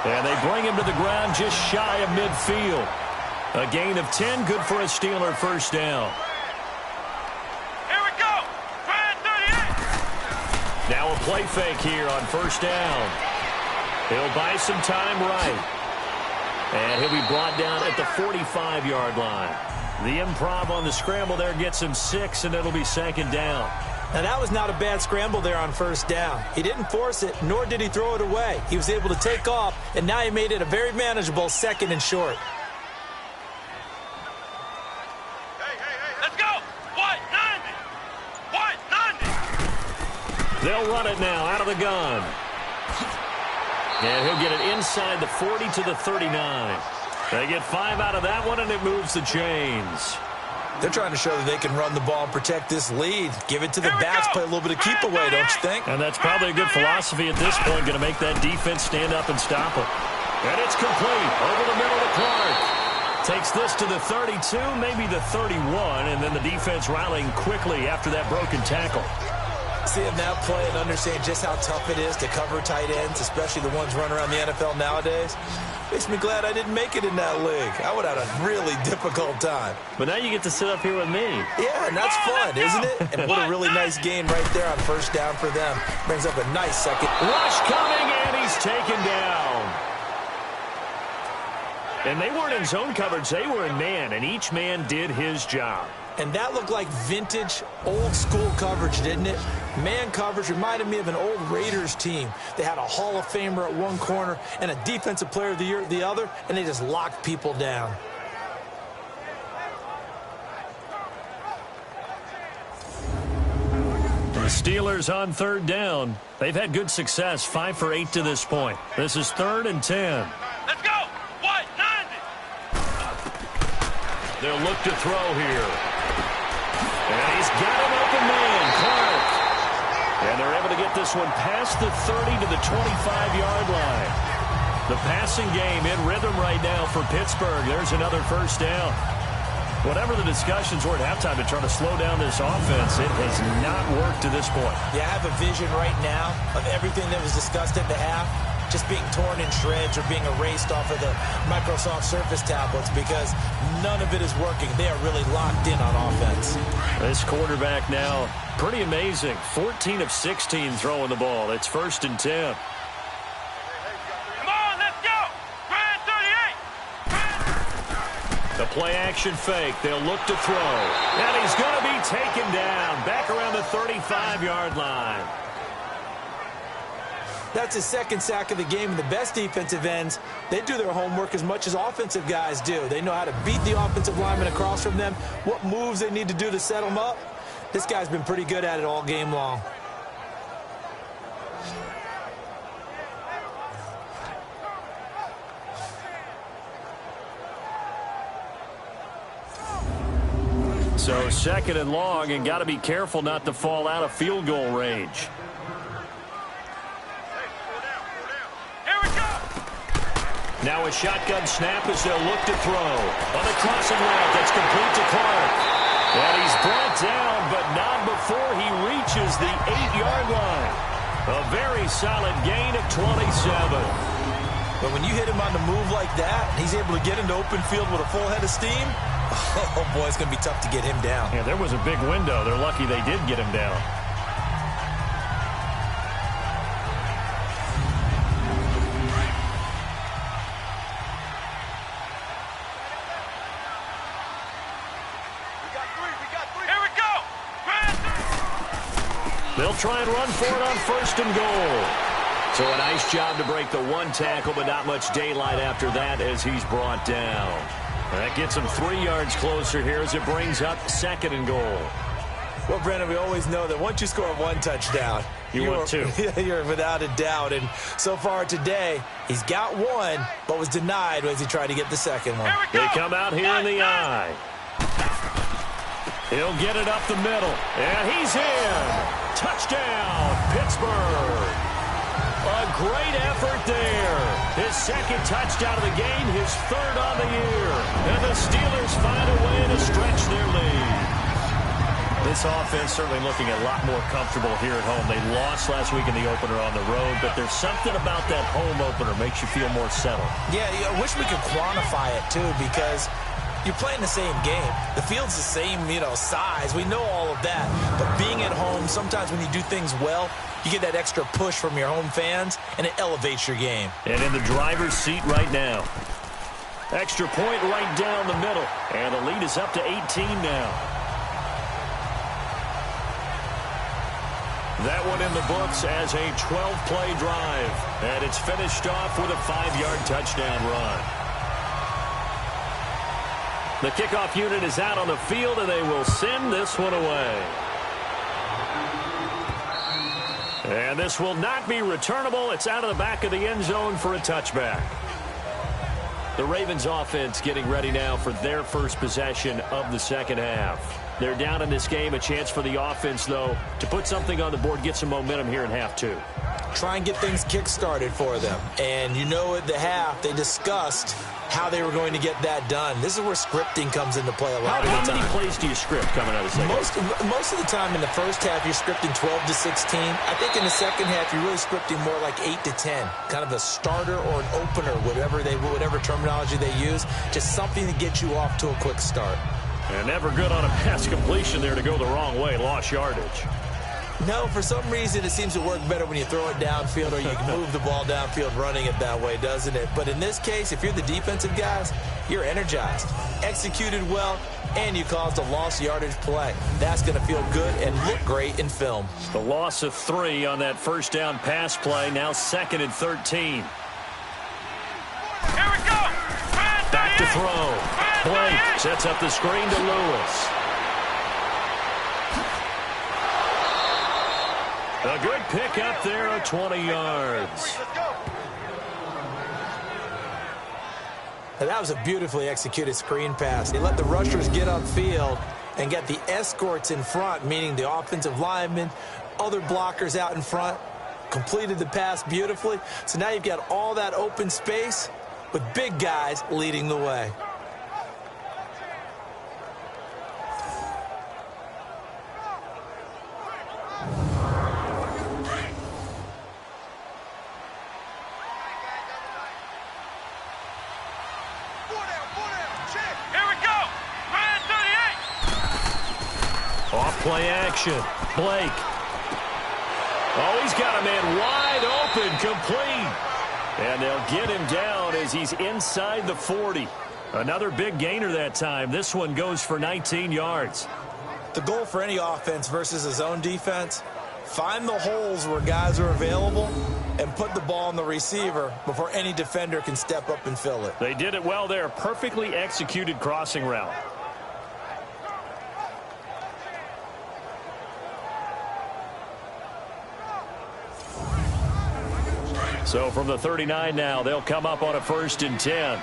And they bring him to the ground just shy of midfield. A gain of 10, good for a Steeler first down. Here we go. Try 38. Now a play fake here on first down. He'll buy some time right. And he'll be brought down at the 45-yard line. The improv on the scramble there gets him 6, and it'll be 2nd down. Now, that was not a bad scramble there on first down. He didn't force it, nor did he throw it away. He was able to take off, and now he made it a very manageable 2nd and short. Hey, let's go. White 90. They'll run it now out of the gun. And he'll get it inside the 40 to the 39. They get 5 out of that one, and it moves the chains. They're trying to show that they can run the ball and protect this lead. Give it to the backs, play a little bit of keep away, don't you think? And that's probably a good philosophy at this point, going to make that defense stand up and stop it. And it's complete over the middle to Clark. Takes this to the 32, maybe the 31, and then the defense rallying quickly after that broken tackle. Seeing that play and understand just how tough it is to cover tight ends, especially the ones running around the NFL nowadays, makes me glad I didn't make it in that league. I would have had a really difficult time. But now you get to sit up here with me. Yeah, and that's fun, isn't it? And what a really nice gain right there on first down for them. Brings up a nice second. Rush coming, and he's taken down. And they weren't in zone coverage. They were in man, and each man did his job. And that looked like vintage, old-school coverage, didn't it? Man coverage reminded me of an old Raiders team. They had a Hall of Famer at one corner and a Defensive Player of the Year at the other, and they just locked people down. The Steelers on 3rd down. They've had good success, 5 for 8 to this point. This is 3rd and 10. Let's go. White 90. They'll look to throw here. And he's got an open man, Clark. And they're able to get this one past the 30 to the 25-yard line. The passing game in rhythm right now for Pittsburgh. There's another first down. Whatever the discussions were at halftime to try to slow down this offense, it has not worked to this point. Yeah, I have a vision right now of everything that was discussed at the half just being torn in shreds or being erased off of the Microsoft Surface tablets because none of it is working. They are really locked in on offense. This quarterback now, pretty amazing. 14 of 16 throwing the ball. It's 1st and 10. Come on, let's go. Grand 38. The play action fake. They'll look to throw. And he's going to be taken down back around the 35-yard line. That's his 2nd sack of the game, and the best defensive ends, they do their homework as much as offensive guys do. They know how to beat the offensive lineman across from them, what moves they need to do to set them up. This guy's been pretty good at it all game long. So 2nd and long, and got to be careful not to fall out of field goal range. Now a shotgun snap as they'll look to throw. On the crossing route, that's complete to Clark. And he's brought down, but not before he reaches the 8-yard line. A very solid gain of 27. But when you hit him on the move like that, he's able to get into open field with a full head of steam. Oh, boy, it's going to be tough to get him down. Yeah, there was a big window. They're lucky they did get him down. They'll try and run for it on 1st and goal. So a nice job to break the one tackle, but not much daylight after that as he's brought down. That gets him 3 yards closer here as it brings up 2nd and goal. Well, Brandon, we always know that once you score 1 touchdown, you want 2. You're without a doubt. And so far today, he's got 1, but was denied as he tried to get the 2nd one. They come out here in the eye. He'll get it up the middle, and he's in. Touchdown, Pittsburgh. A great effort there. His 2nd touchdown of the game, his 3rd on the year. And the Steelers find a way to stretch their lead. This offense certainly looking a lot more comfortable here at home. They lost last week in the opener on the road, but there's something about that home opener makes you feel more settled. Yeah, I wish we could quantify it, too, because you're playing the same game. The field's the same, size. We know all of that. But being at home, sometimes when you do things well, you get that extra push from your home fans, and it elevates your game. And in the driver's seat right now. Extra point right down the middle. And the lead is up to 18 now. That one in the books as a 12-play drive. And it's finished off with a 5-yard touchdown run. The kickoff unit is out on the field, and they will send this one away. And this will not be returnable. It's out of the back of the end zone for a touchback. The Ravens offense getting ready now for their first possession of the 2nd half. They're down in this game. A chance for the offense, though, to put something on the board, get some momentum here in half 2. Try and get things kick-started for them. And at the half, they discussed how they were going to get that done. This is where scripting comes into play a lot of the time. How many plays do you script coming out of the 2nd half? Most of the time in the 1st half, you're scripting 12 to 16. I think in the 2nd half, you're really scripting more like 8 to 10. Kind of a starter or an opener, whatever terminology they use. Just something to get you off to a quick start. And never good on a pass completion there to go the wrong way. Lost yardage. No, for some reason it seems to work better when you throw it downfield or you can move the ball downfield running it that way, doesn't it? But in this case, if you're the defensive guys, you're energized, executed well, and you caused a lost yardage play. That's going to feel good and look great in film. The loss of 3 on that 1st down pass play, now 2nd and 13. Here we go! Back to throw. Blake sets up the screen to Lewis. A good pick up there of 20 yards. Now, that was a beautifully executed screen pass. They let the rushers get upfield and get the escorts in front, meaning the offensive linemen, other blockers out in front, completed the pass beautifully. So now you've got all that open space with big guys leading the way. Play action. Blake. Oh, he's got a man wide open, complete. And they'll get him down as he's inside the 40. Another big gainer that time. This one goes for 19 yards. The goal for any offense versus a zone defense, find the holes where guys are available and put the ball on the receiver before any defender can step up and fill it. They did it well there. Perfectly executed crossing route. So from the 39 now, they'll come up on a 1st and 10.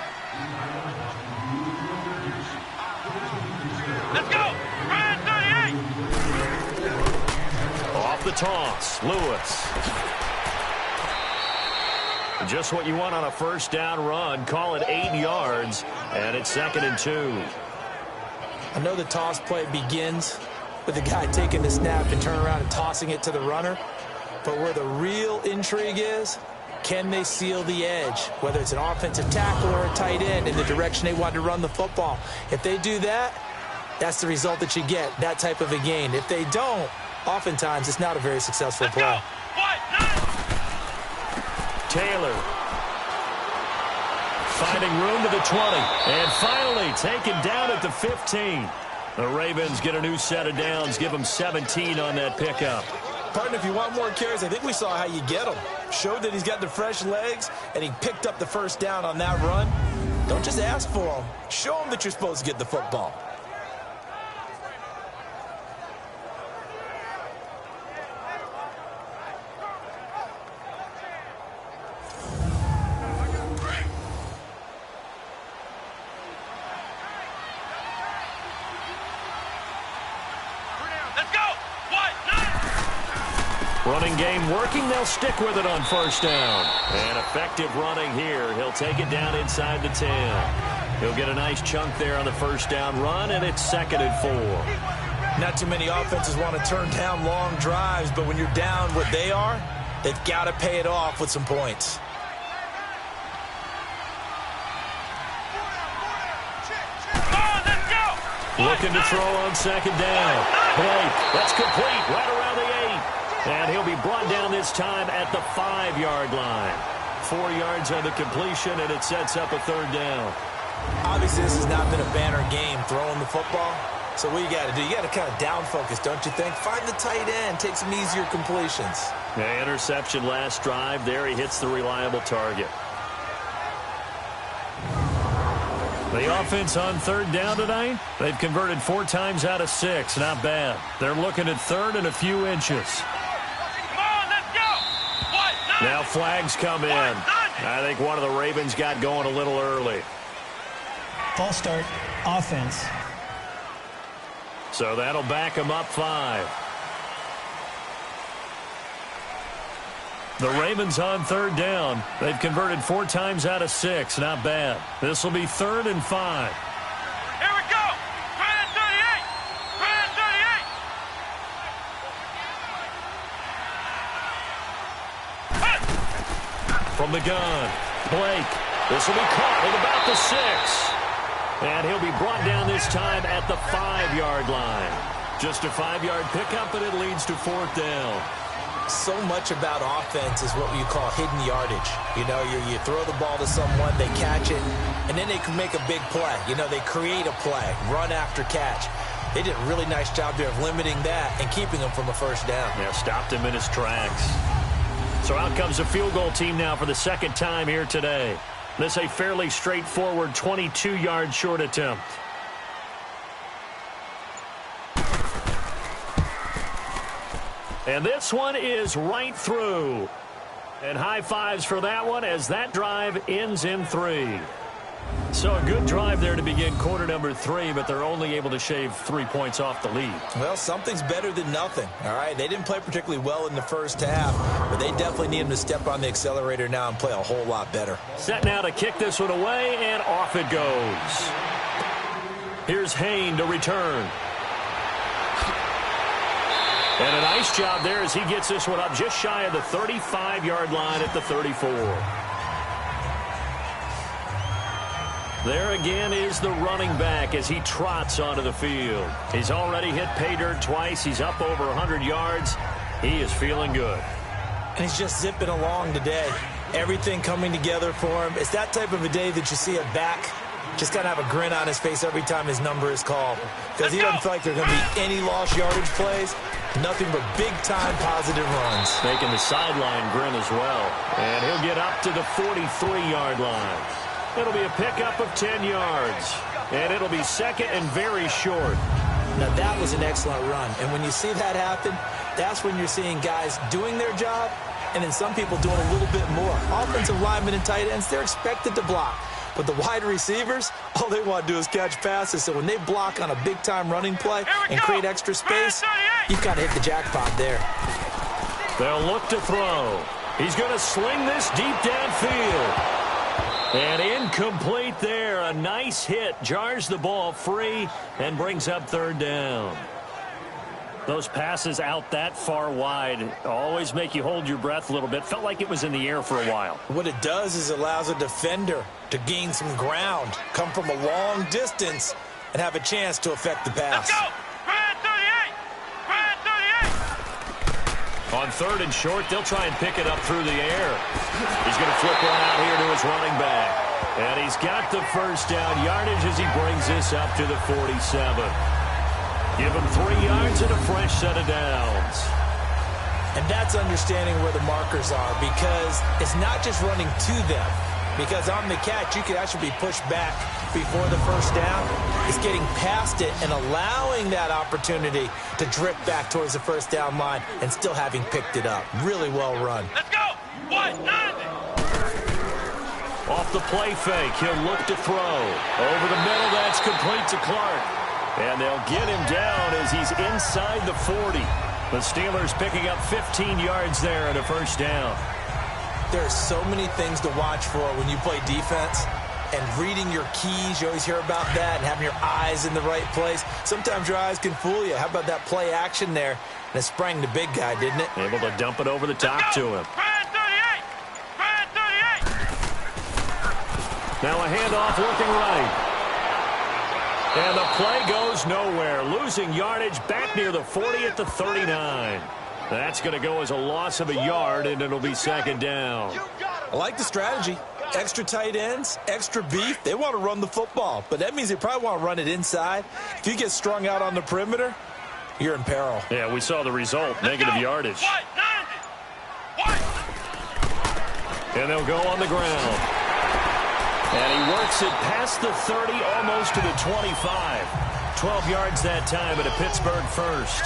Let's go! Ryan 38! Off the toss, Lewis. Just what you want on a 1st down run. Call it 8 yards, and it's 2nd and 2. I know the toss play begins with the guy taking the snap and turning around and tossing it to the runner. But where the real intrigue is, can they seal the edge, whether it's an offensive tackle or a tight end in the direction they want to run the football? If they do that, that's the result that you get, that type of a gain. If they don't, oftentimes it's not a very successful play. Taylor finding room to the 20, and finally taken down at the 15. The Ravens get a new set of downs, give them 17 on that pickup. Partner, if you want more carries, I think we saw how you get him. Showed that he's got the fresh legs, and he picked up the first down on that run. Don't just ask for him. Show him that you're supposed to get the football. Running game working. They'll stick with it on first down. And effective running here. He'll take it down inside the 10. He'll get a nice chunk there on the first down run, and it's 2nd and 4. Not too many offenses want to turn down long drives, but when you're down what they are, they've got to pay it off with some points. Looking to throw on 2nd down. Blake, that's complete right around the 8. And he'll be brought down this time at the 5-yard line. 4 yards on the completion, and it sets up a 3rd down. Obviously, this has not been a banner game throwing the football. So what you got to do, you got to kind of down focus, don't you think? Find the tight end, take some easier completions. Yeah, interception last drive. There he hits the reliable target. The offense on 3rd down tonight, they've converted 4 times out of 6. Not bad. They're looking at 3rd and a few inches. Now flags come in. I think one of the Ravens got going a little early. False start, offense. So that'll back them up 5. The Ravens on 3rd down. They've converted 4 times out of 6. Not bad. This will be 3rd and 5. Here we go. 38. 38. From the gun, Blake. This will be caught with about the 6. And he'll be brought down this time at the 5-yard line. Just a 5-yard pickup, and it leads to 4th down. So much about offense is what you call hidden yardage. You know, you throw the ball to someone, they catch it, and then they can make a big play. You know, they create a play, run after catch. They did a really nice job there of limiting that and keeping him from a first down. Yeah, stopped him in his tracks. So out comes a field goal team now for the 2nd time here today. This a fairly straightforward 22-yard short attempt. And this one is right through. And high fives for that one as that drive ends in 3. So a good drive there to begin quarter number 3, but they're only able to shave 3 points off the lead. Well, something's better than nothing, all right? They didn't play particularly well in the first half, but they definitely need him to step on the accelerator now and play a whole lot better. Set now to kick this one away, and off it goes. Here's Hayne to return. And a nice job there as he gets this one up just shy of the 35-yard line at the 34. There again is the running back as he trots onto the field. He's already hit pay dirt twice. He's up over 100 yards. He is feeling good. And he's just zipping along today. Everything coming together for him. It's that type of a day that you see a back just kind of have a grin on his face every time his number is called. Because he doesn't feel like there are going to be any lost yardage plays. Nothing but big-time positive runs. Making the sideline grin as well. And he'll get up to the 43-yard line. It'll be a pickup of 10 yards. And it'll be 2nd and very short. Now, that was an excellent run. And when you see that happen, that's when you're seeing guys doing their job and then some people doing a little bit more. Offensive linemen and tight ends, they're expected to block. But the wide receivers, all they want to do is catch passes. So when they block on a big-time running play and create extra space, you've got to hit the jackpot there. They'll look to throw. He's going to sling this deep downfield. And incomplete there a nice hit, jars the ball free, and brings up third down. Those passes out that far wide always make you hold your breath a little bit. Felt like it was in the air for a while. What it does is allows a defender to gain some ground, come from a long distance, and have a chance to affect the pass. Let's go! Grand 38! Grand 38! On third and short, they'll try and pick it up through the air. He's going to flip one out here to his running back. And he's got the first down yardage as he brings this up to the 47. Give him 3 yards and a fresh set of downs. And that's understanding where the markers are, because it's not just running to them. Because on the catch, you could actually be pushed back before the first down. It's getting past it and allowing that opportunity to drift back towards the first down line and still having picked it up. Really well run. Let's go! 190! Off the play fake, he'll look to throw. Over the middle, that's complete to Clark. And they'll get him down as he's inside the 40. The Steelers picking up 15 yards there and a first down. There's so many things to watch for when you play defense. And reading your keys, you always hear about that, and having your eyes in the right place. Sometimes your eyes can fool you. How about that play action there? And it sprang the big guy, didn't it? Able to dump it over the top to him. Grand 38! Grand 38! Now a handoff looking right. And the play goes nowhere. Losing yardage back near the 40 at the 39. That's going to go as a loss of a yard, and it'll be second down. I like the strategy. Extra tight ends, extra beef. They want to run the football, but that means they probably want to run it inside. If you get strung out on the perimeter, you're in peril. Yeah, we saw the result, negative yardage. 190! And they'll go on the ground. And he works it past the 30, almost to the 25. 12 yards that time at a Pittsburgh first.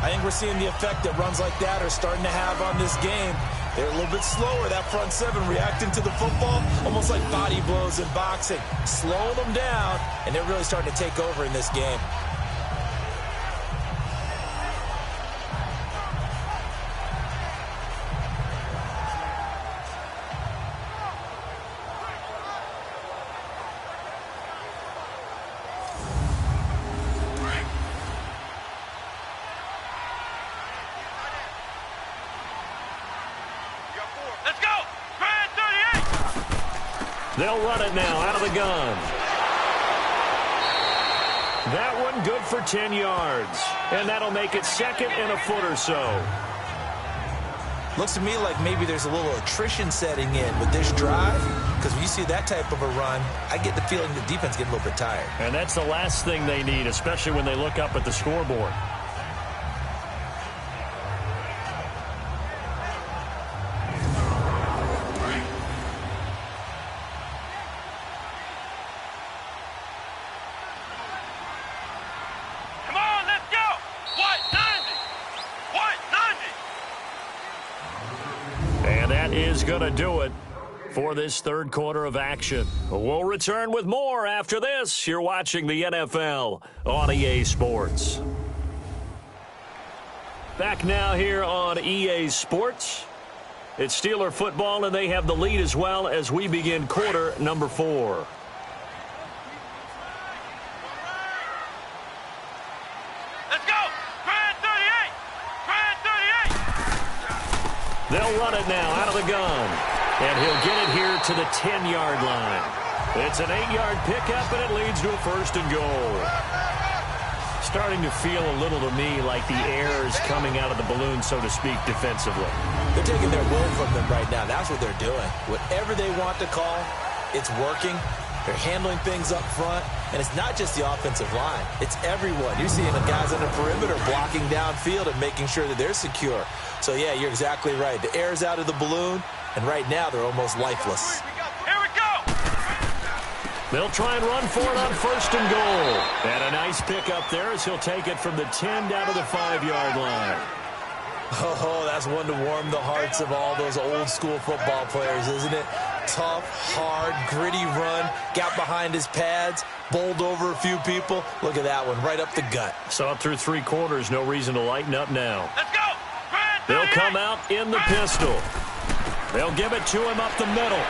I think we're seeing the effect that runs like that are starting to have on this game. They're a little bit slower, that front seven, reacting to the football, almost like body blows in boxing. Slowing them down, and they're really starting to take over in this game. Let's go! Grand 38! They'll run it now out of the gun. That one good for 10 yards. And that'll make it second and a foot or so. Looks to me like maybe there's a little attrition setting in with this drive, because when you see that type of a run, I get the feeling the defense getting a little bit tired. And that's the last thing they need, especially when they look up at the scoreboard. Come on, let's go! 190! 190! And that is going to do it for this third quarter of action. We'll return with more after this. You're watching the NFL on EA Sports. Back now here on EA Sports. It's Steeler football, and they have the lead as well as we begin quarter number 4. Let's go! Grand 38! Grand 38! They'll run it now out of the gun. And he'll get it here to the 10-yard line. It's an 8-yard pickup, and it leads to a first and goal. Starting to feel a little to me like the air is coming out of the balloon, so to speak, defensively. They're taking their will from them right now. That's what they're doing. Whatever they want to call, it's working. They're handling things up front. And it's not just the offensive line. It's everyone. You're seeing the guys on the perimeter blocking downfield and making sure that they're secure. So, yeah, you're exactly right. The air's out of the balloon, and right now they're almost lifeless. Here we go! They'll try and run for it on first and goal. And a nice pick up there as he'll take it from the 10 down to the 5-yard line. Oh, that's one to warm the hearts of all those old-school football players, isn't it? Tough, hard, gritty run, got behind his pads, bowled over a few people. Look at that one, right up the gut. Saw it through 3 quarters, no reason to lighten up now. Let's go! Grand 38! They'll come out in the pistol. They'll give it to him up the middle.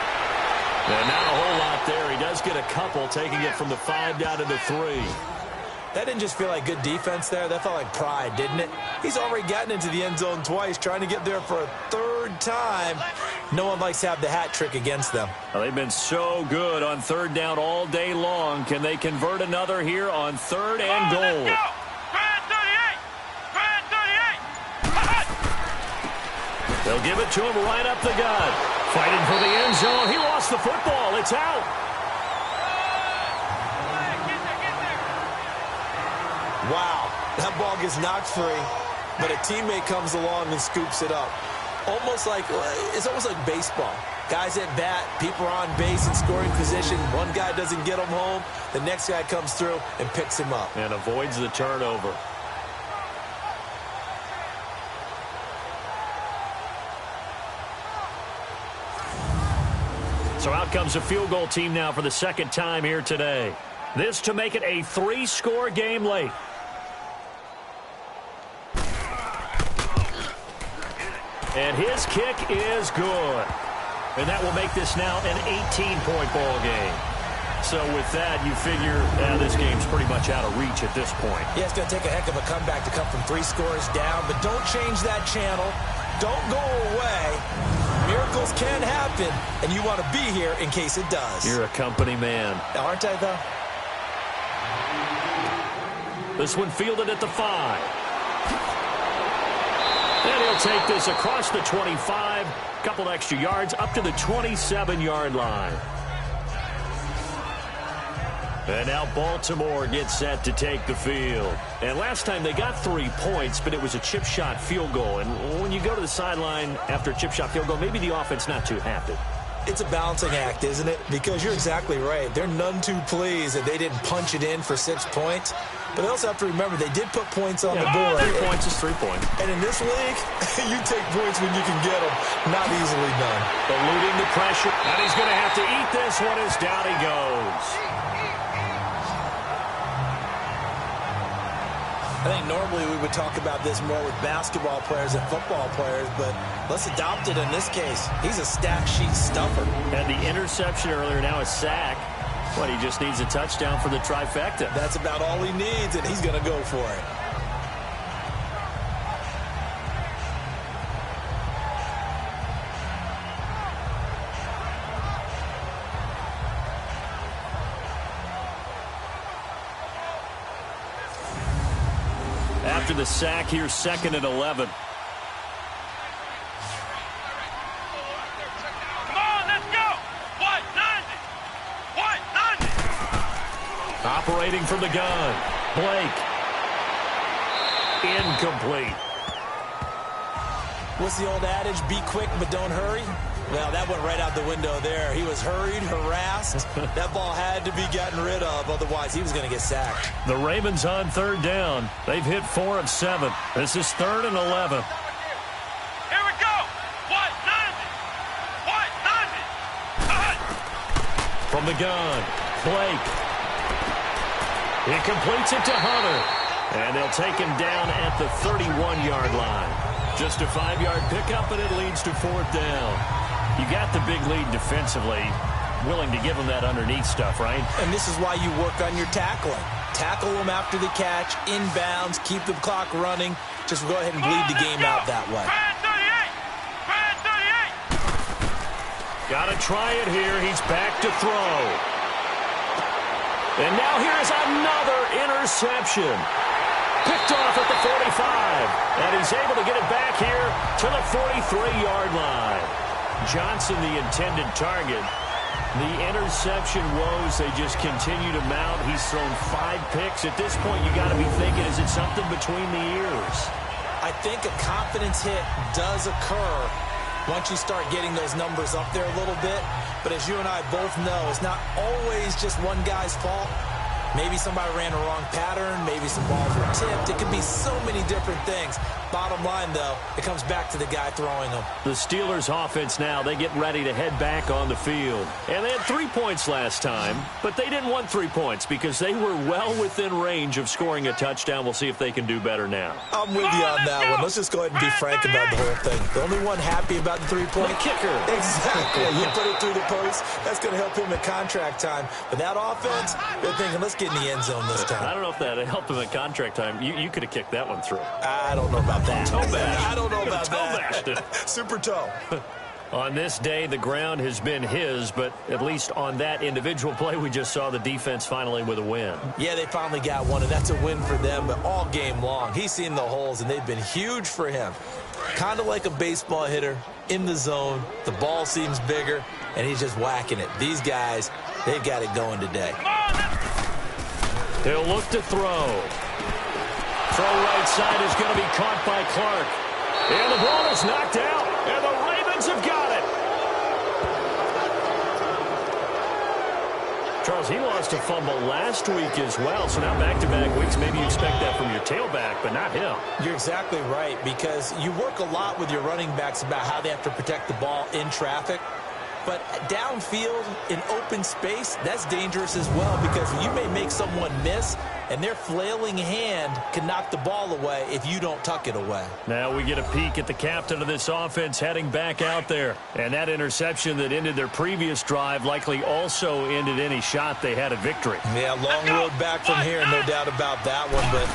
And not a whole lot there. He does get a couple, taking it from the 5 down to the 3. That didn't just feel like good defense there. That felt like pride, didn't it? He's already gotten into the end zone twice, trying to get there for a third time. No one likes to have the hat trick against them. Well, they've been so good on 3rd down all day long. Can they convert another here on 3rd and goal? Let's go! Try at 38! Try at 38! They'll give it to him right up the gut. Fighting for the end zone. He lost the football. It's out. Wow, that ball gets knocked free, but a teammate comes along and scoops it up. It's almost like baseball. Guys at bat, people are on base in scoring position. One guy doesn't get him home. The next guy comes through and picks him up. And avoids the turnover. So out comes a field goal team now for the 2nd time here today. This to make it a 3-score game late. And his kick is good. And that will make this now an 18-point ball game. So with that, you figure this game's pretty much out of reach at this point. Yeah, it's going to take a heck of a comeback to come from 3 scores down, but don't change that channel. Don't go away. Miracles can happen, and you want to be here in case it does. You're a company man. Aren't I, though? This one fielded at the 5. And he'll take this across the 25, couple extra yards up to the 27-yard line. And now Baltimore gets set to take the field. And last time they got 3 points, but it was a chip shot field goal. And when you go to the sideline after a chip shot field goal, maybe the offense not too happy. It's a balancing act, isn't it? Because you're exactly right. They're none too pleased that they didn't punch it in for 6 points. But they also have to remember they did put points on the board. 3 points is 3 points. And in this league, you take points when you can get them. Not easily done. Eluding the pressure. And he's going to have to eat this one as down he goes. I think normally we would talk about this more with basketball players and football players, but let's adopt it in this case. He's a stat sheet stuffer. And the interception earlier, now a sack. But he just needs a touchdown for the trifecta. That's about all he needs, and he's going to go for it. After the sack, here's 2nd and 11. Come on, let's go! What? 90! What? 90! Operating from the gun. Blake. Incomplete. What's the old adage? Be quick, but don't hurry. Well, that went right out the window there. He was hurried, harassed. That ball had to be gotten rid of, otherwise he was going to get sacked. The Ravens on 3rd down. They've hit 4 of 7. This is 3rd and 11. Here we go! What? 90! What? 90! Cut! From the gun, Blake. He completes it to Hunter. And they'll take him down at the 31-yard line. Just a 5-yard pickup, and it leads to 4th down. You got the big lead defensively, willing to give them that underneath stuff, right? And this is why you work on your tackling. Tackle them after the catch, inbounds, keep the clock running. Just go ahead and bleed the game out that way. Try at 38! Try at 38! Got to try it here. He's back to throw. And now here is another interception. Picked off at the 45. And he's able to get it back here to the 43-yard line. Johnson, the intended target. The interception woes, they just continue to mount. He's thrown 5 picks. At this point, you got to be thinking, is it something between the ears? I think a confidence hit does occur once you start getting those numbers up there a little bit. But as you and I both know, it's not always just one guy's fault. Maybe somebody ran a wrong pattern. Maybe some balls were tipped. It could be so many different things. Bottom line, though, it comes back to the guy throwing them. The Steelers offense now, they get ready to head back on the field. And they had 3 points last time, but they didn't want 3 points because they were well within range of scoring a touchdown. We'll see if they can do better now. I'm with you on that one. Let's just go ahead and be frank about the whole thing. The only one happy about the 3-point the kicker. Exactly. You put it through the post. That's going to help him at contract time. But that offense, they're thinking, let's get in the end zone this time. I don't know if that helped him at contract time. You could have kicked that one through. I don't know about that. Toe bash. I don't know about toe that. bashed. Super toe. On this day, the ground has been his, but at least on that individual play, we just saw the defense finally with a win. Yeah, they finally got one, and that's a win for them, but all game long, he's seen the holes, and they've been huge for him. Kind of like a baseball hitter in the zone. The ball seems bigger, and he's just whacking it. These guys, they've got it going today. He'll look to throw. Throw right side is going to be caught by Clark. And the ball is knocked out, and the Ravens have got it. Charles, he lost a fumble last week as well, so now back-to-back weeks, maybe you expect that from your tailback, but not him. You're exactly right, because you work a lot with your running backs about how they have to protect the ball in traffic. But downfield, in open space, that's dangerous as well, because you may make someone miss, and their flailing hand can knock the ball away if you don't tuck it away. Now we get a peek at the captain of this offense heading back out there. And that interception that ended their previous drive likely also ended any shot they had at victory. Yeah, long road back from here, no doubt about that one. But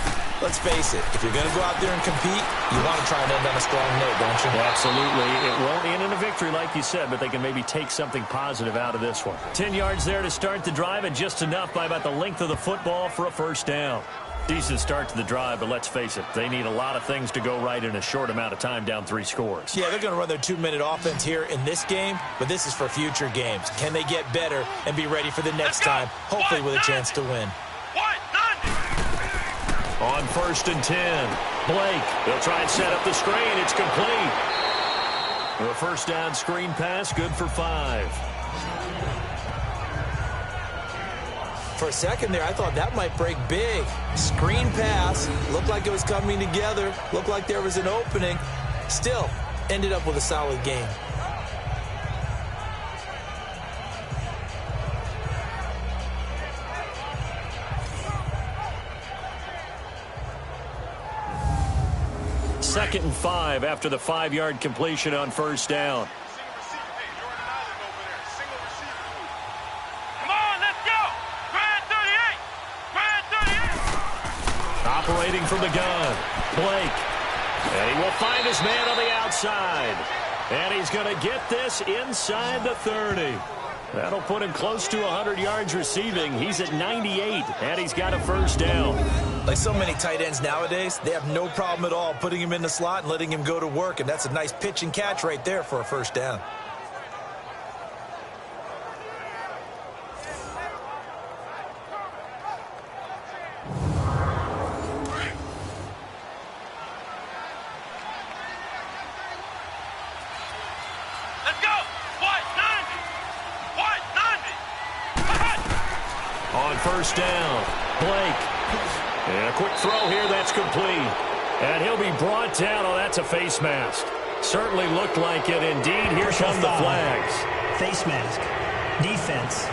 let's face it, if you're going to go out there and compete, you want to try and end on a strong note, don't you? Absolutely. It won't end in a victory like you said, but they can maybe take something positive out of this one. 10 yards there to start the drive, and just enough by about the length of the football for a first down. Decent start to the drive, but let's face it, they need a lot of things to go right in a short amount of time, down 3 scores. Yeah, they're going to run their 2-minute offense here in this game, but this is for future games. Can they get better and be ready for the next time, hopefully with a chance to win? On 1st and 10, Blake, they'll try and set up the screen. It's complete. The first down screen pass, good for 5. For a second there, I thought that might break big. Screen pass, looked like it was coming together, looked like there was an opening. Still, ended up with a solid game. Second and 5 after the 5-yard completion on first down. Operating from the gun, Blake. And he will find his man on the outside. And he's going to get this inside the 30. That'll put him close to 100 yards receiving. He's at 98, and he's got a first down. Like so many tight ends nowadays, they have no problem at all putting him in the slot and letting him go to work. And that's a nice pitch and catch right there for a first down. First down, Blake. And a quick throw here, that's complete. And he'll be brought down. Oh, that's a face mask. Certainly looked like it indeed. Here come the flags. Face mask. Defense.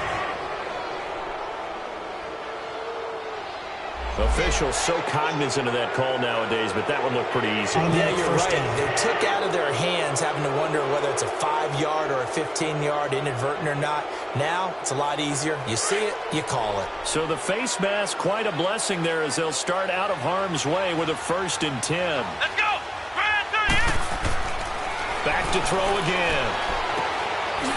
Officials so cognizant of that call nowadays, but that one looked pretty easy. Yeah, you're right. They took out of their hands having to wonder whether it's a 5-yard or a 15-yard, inadvertent or not. Now, it's a lot easier. You see it, you call it. So the face mask, quite a blessing there as they'll start out of harm's way with a 1st and 10. Let's go! Back to throw again.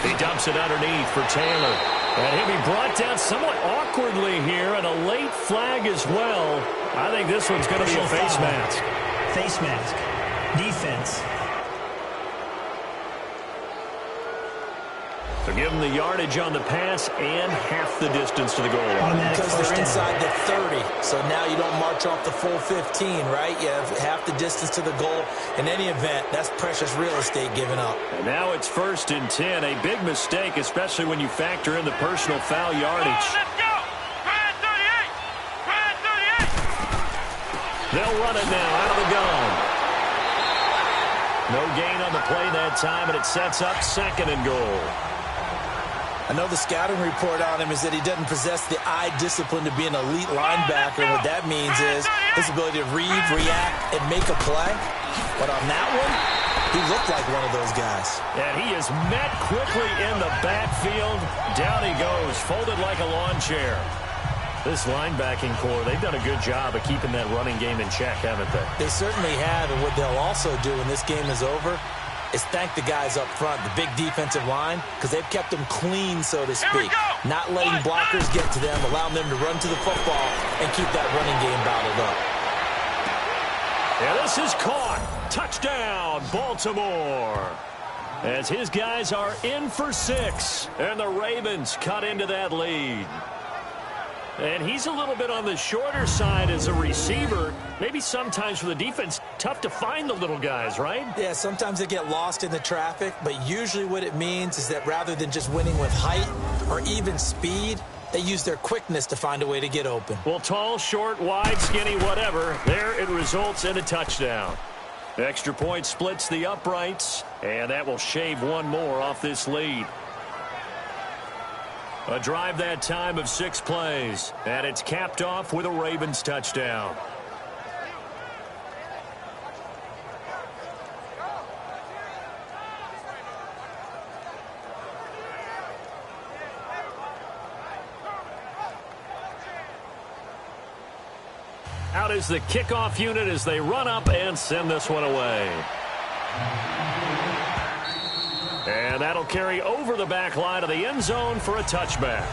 He dumps it underneath for Taylor. And he'll be brought down somewhat awkwardly here, and a late flag as well. I think this one's going to be a face mask. Face mask. Defense. So give them the yardage on the pass and half the distance to the goal line. Because they're inside the 30, so now you don't march off the full 15, right? You have half the distance to the goal. In any event, that's precious real estate given up. And now it's 1st and 10, a big mistake, especially when you factor in the personal foul yardage. Let's go! They'll run it now out of the gun. No gain on the play that time, and it sets up 2nd and goal. I know the scouting report on him is that he doesn't possess the eye discipline to be an elite linebacker. And what that means is his ability to read, react, and make a play. But on that one, he looked like one of those guys. And he is met quickly in the backfield. Down he goes, folded like a lawn chair. This linebacking core, they've done a good job of keeping that running game in check, haven't they? They certainly have, and what they'll also do when this game is over is thank the guys up front, the big defensive line, because they've kept them clean, so to speak. Not letting blockers get to them, allowing them to run to the football and keep that running game bottled up. Yeah, this is caught. Touchdown, Baltimore. As his guys are in for 6, and the Ravens cut into that lead. And he's a little bit on the shorter side as a receiver. Maybe sometimes for the defense, tough to find the little guys, right? Yeah, sometimes they get lost in the traffic, but usually what it means is that rather than just winning with height or even speed, they use their quickness to find a way to get open. Well, tall, short, wide, skinny, whatever, there it results in a touchdown. Extra point splits the uprights, and that will shave one more off this lead. A drive that time of 6 plays, and it's capped off with a Ravens touchdown. Out is the kickoff unit as they run up and send this one away. And that'll carry over the back line of the end zone for a touchback.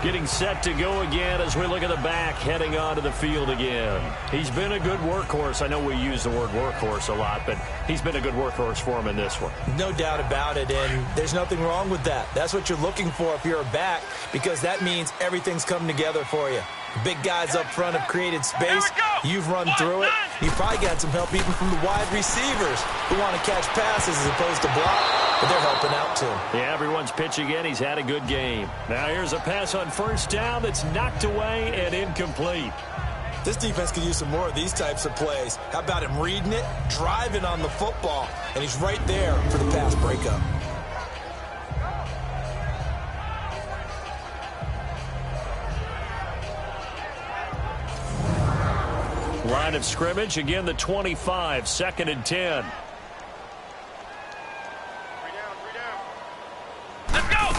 Getting set to go again as we look at the back heading onto the field again. He's been a good workhorse. I know we use the word workhorse a lot, but he's been a good workhorse for him in this one. No doubt about it, and there's nothing wrong with that. That's what you're looking for if you're a back, because that means everything's coming together for you. The big guys up front have created space. You've run through it. You've probably got some help even from the wide receivers who want to catch passes as opposed to block, but they're helping out too. Yeah, everyone's pitching in. He's had a good game. Now here's a pass on first down that's knocked away and incomplete. This defense could use some more of these types of plays. How about him reading it, driving on the football, and he's right there for the pass breakup. Line of scrimmage, again the 25, 2nd and 10. Let's go!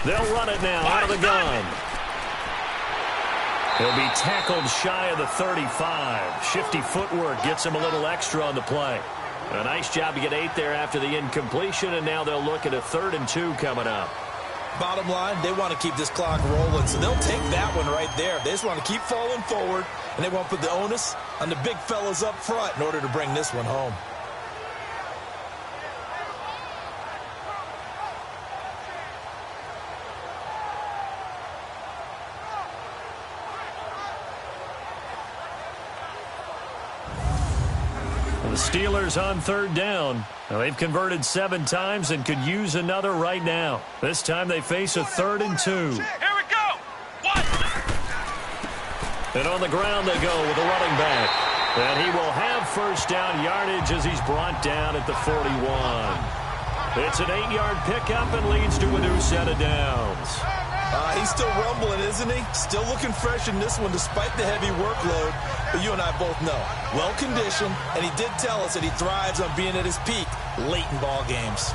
They'll run it now out of the gun. He'll be tackled shy of the 35. Shifty footwork gets him a little extra on the play. A nice job to get 8 there after the incompletion, and now they'll look at a 3rd and 2 coming up. Bottom line, they want to keep this clock rolling, so they'll take that one right there. They just want to keep falling forward, and they won't put the onus on the big fellas up front in order to bring this one home. The Steelers on 3rd down. Now they've converted 7 times and could use another right now. This time they face a 3rd and 2. Here we go! And on the ground they go with a running back. And he will have first down yardage as he's brought down at the 41. It's an 8-yard pickup and leads to a new set of downs. He's still rumbling, isn't he? Still looking fresh in this one despite the heavy workload. But you and I both know, well-conditioned, and he did tell us that he thrives on being at his peak late in ball games.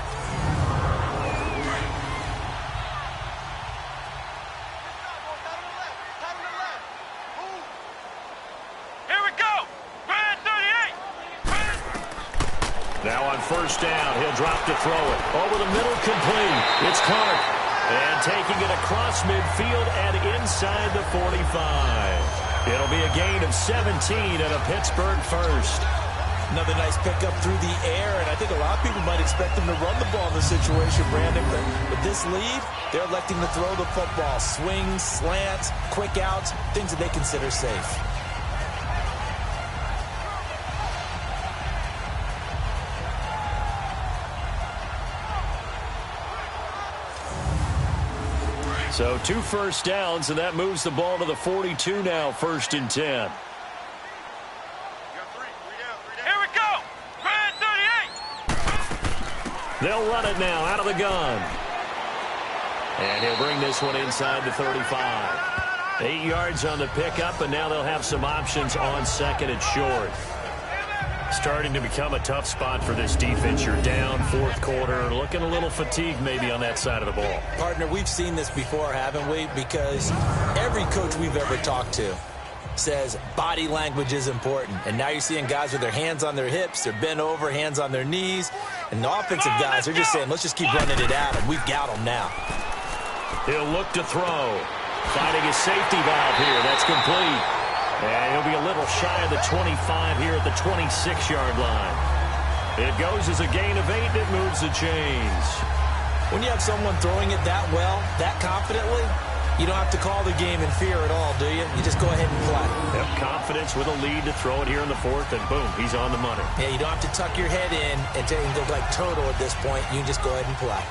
Here we go! Grand 38! Now on first down, he'll drop to throw it. Over the middle, complete. It's Clark. And taking it across midfield and inside the 45. It'll be a gain of 17 and a Pittsburgh first. Another nice pickup through the air, and I think a lot of people might expect him to run the ball in this situation, Brandon. But with this lead, they're electing to throw the football. Swings, slants, quick outs, things that they consider safe. So 2 first downs, and that moves the ball to the 42 now, 1st and 10. Here we go. Red 38. They'll run it now out of the gun. And he'll bring this one inside the 35. 8 yards on the pickup, and now they'll have some options on 2nd and short. Starting to become a tough spot for this defense. You're down 4th quarter, looking a little fatigued maybe on that side of the ball. Partner, we've seen this before, haven't we? Because every coach we've ever talked to says body language is important. And now you're seeing guys with their hands on their hips, they're bent over, hands on their knees. And the offensive guys are just saying, let's just keep running it at them. We've got them now. He'll look to throw. Finding his safety valve here. That's complete. And he'll be a little shy of the 25 here at the 26-yard line. It goes as a gain of 8, and it moves the chains. When you have someone throwing it that well, that confidently, you don't have to call the game in fear at all, do you? You just go ahead and play. Yep, confidence with a lead to throw it here in the 4th, and boom, he's on the money. Yeah, you don't have to tuck your head in and go like turtle at this point. You can just go ahead and play.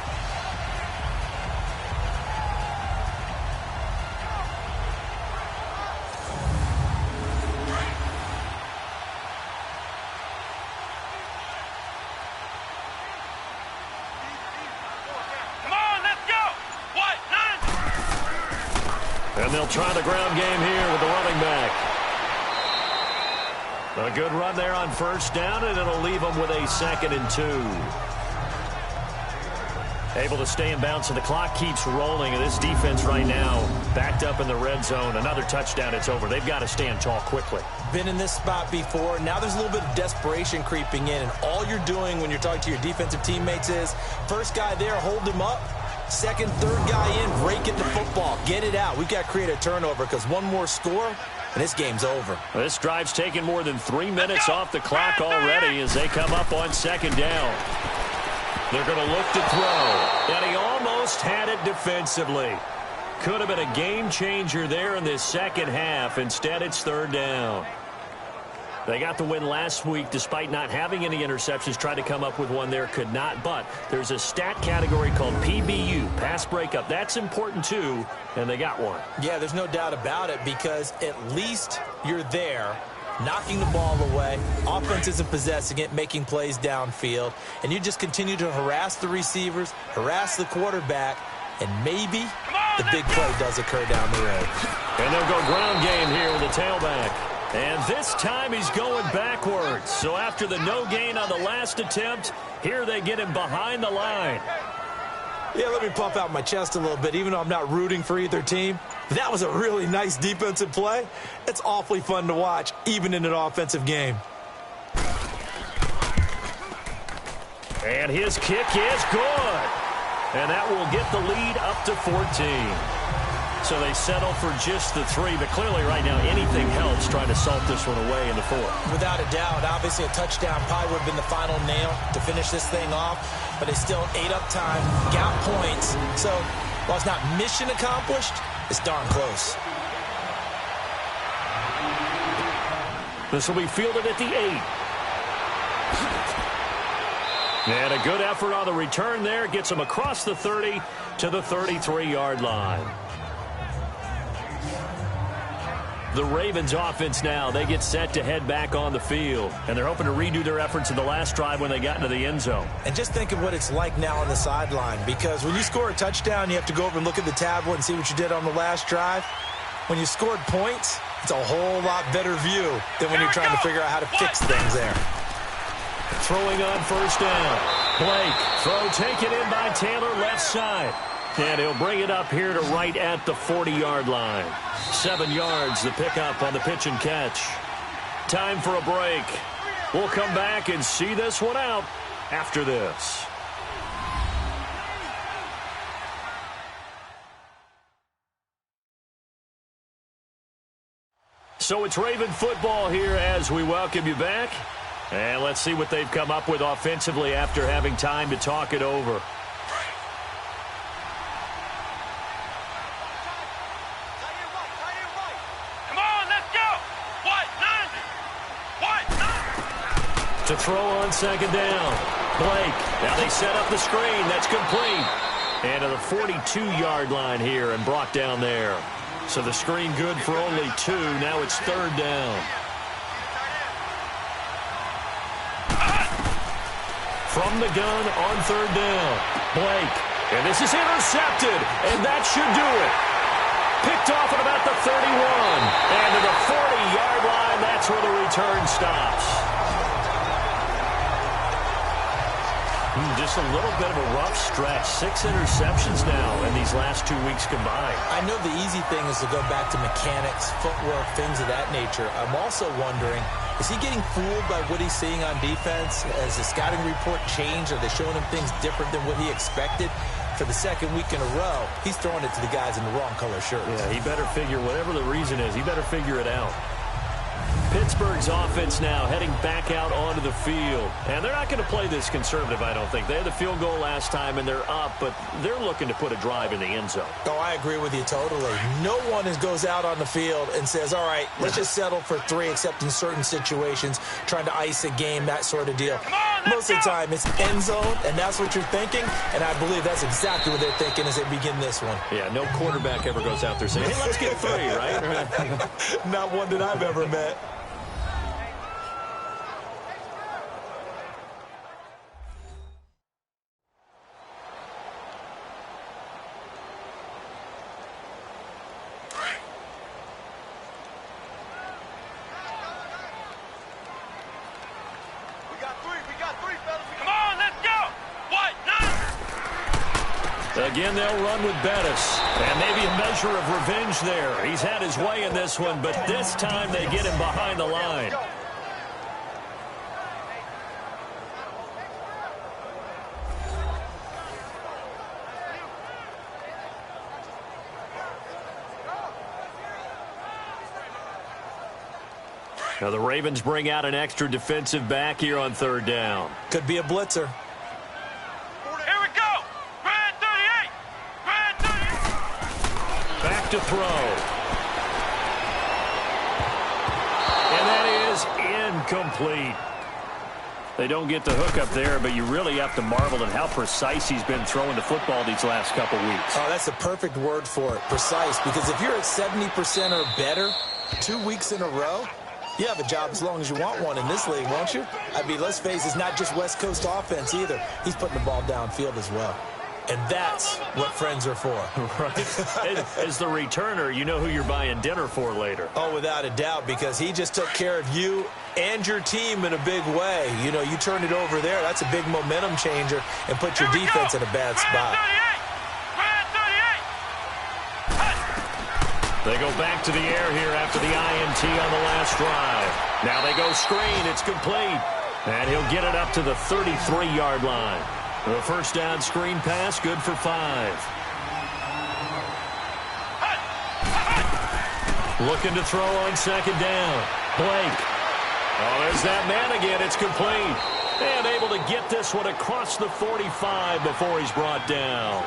And they'll try the ground game here with the running back. A good run there on 1st down, and it'll leave them with a 2nd and 2. Able to stay in bounds, and the clock keeps rolling. And this defense right now backed up in the red zone. Another touchdown, it's over. They've got to stand tall quickly. Been in this spot before. Now there's a little bit of desperation creeping in. And all you're doing when you're talking to your defensive teammates is, first guy there, hold him up. 2nd, 3rd guy in, break it the football. Get it out. We've got to create a turnover because one more score, and this game's over. This drive's taken more than 3 minutes off the clock already as they come up on 2nd down. They're going to look to throw. And he almost had it defensively. Could have been a game changer there in this 2nd half. Instead, it's 3rd down. They got the win last week despite not having any interceptions. Tried to come up with one there, could not. But there's a stat category called PBU, pass breakup. That's important too, and they got one. Yeah, there's no doubt about it because at least you're there knocking the ball away. Offense isn't possessing it, making plays downfield. And you just continue to harass the receivers, harass the quarterback, and maybe the big play does occur down the road. And they'll go ground game here with the tailback. And this time he's going backwards. So after the no gain on the last attempt, here they get him behind the line. Yeah, let me puff out my chest a little bit, even though I'm not rooting for either team. That was a really nice defensive play. It's awfully fun to watch, even in an offensive game. And his kick is good. And that will get the lead up to 14. So they settle for just the 3, but clearly right now anything helps trying to salt this one away in the 4th. Without a doubt, obviously a touchdown probably would have been the final nail to finish this thing off, but they still ate up time, got points. So while it's not mission accomplished, it's darn close. This will be fielded at the 8. And a good effort on the return there. Gets them across the 30 to the 33-yard line. The Ravens offense now, they get set to head back on the field. And they're hoping to redo their efforts in the last drive when they got into the end zone. And just think of what it's like now on the sideline. Because when you score a touchdown, you have to go over and look at the tablet and see what you did on the last drive. When you scored points, it's a whole lot better view than when you're trying to figure out how to fix things there. Throwing on 1st down. Blake, throw taken in by Taylor, left side. And he'll bring it up here to right at the 40-yard line. 7 yards, the pickup on the pitch and catch. Time for a break. We'll come back and see this one out after this. So it's Raven football here as we welcome you back. And let's see what they've come up with offensively after having time to talk it over. To throw on 2nd down. Blake. Now they set up the screen. That's complete. And to the 42-yard line here and brought down there. So the screen good for only 2. Now it's 3rd down. From the gun on 3rd down. Blake. And this is intercepted. And that should do it. Picked off at about the 31. And to the 40-yard line, that's where the return stops. Just a little bit of a rough stretch. 6 interceptions now in these last 2 weeks combined. I know the easy thing is to go back to mechanics, footwork, things of that nature. I'm also wondering, is he getting fooled by what he's seeing on defense? Has the scouting report changed? Are they showing him things different than what he expected? For the 2nd week in a row, he's throwing it to the guys in the wrong color shirts. Yeah, he better figure, whatever the reason is, he better figure it out. Pittsburgh's offense now heading back out onto the field. And they're not going to play this conservative, I don't think. They had the field goal last time, and they're up, but they're looking to put a drive in the end zone. Oh, I agree with you totally. No one goes out on the field and says, all right, let's just settle for 3, except in certain situations, trying to ice a game, that sort of deal. Most of the time, it's end zone, and that's what you're thinking, and I believe that's exactly what they're thinking as they begin this one. Yeah, no quarterback ever goes out there saying, hey, let's get 3, right? Not one that I've ever met. Again, they'll run with Bettis. And maybe a measure of revenge there. He's had his way in this one, but this time they get him behind the line. Now the Ravens bring out an extra defensive back here on 3rd down. Could be a blitzer. To throw. And that is incomplete. They don't get the hook up there, but you really have to marvel at how precise he's been throwing the football these last couple weeks. Oh, that's the perfect word for it, precise. Because if you're at 70% or better 2 weeks in a row, you have a job as long as you want one in this league, won't you? I mean, let's face it, it's not just West Coast offense either. He's putting the ball downfield as well. And that's what friends are for. Right. As the returner, you know who you're buying dinner for later. Oh, without a doubt, because he just took care of you and your team in a big way. You know, you turn it over there, that's a big momentum changer, and put your defense in a bad spot. They go back to the air here after the INT on the last drive. Now they go screen. It's complete. And he'll get it up to the 33-yard line. The first down screen pass, good for 5. Looking to throw on 2nd down. Blake. Oh, there's that man again. It's complete. And able to get this one across the 45 before he's brought down.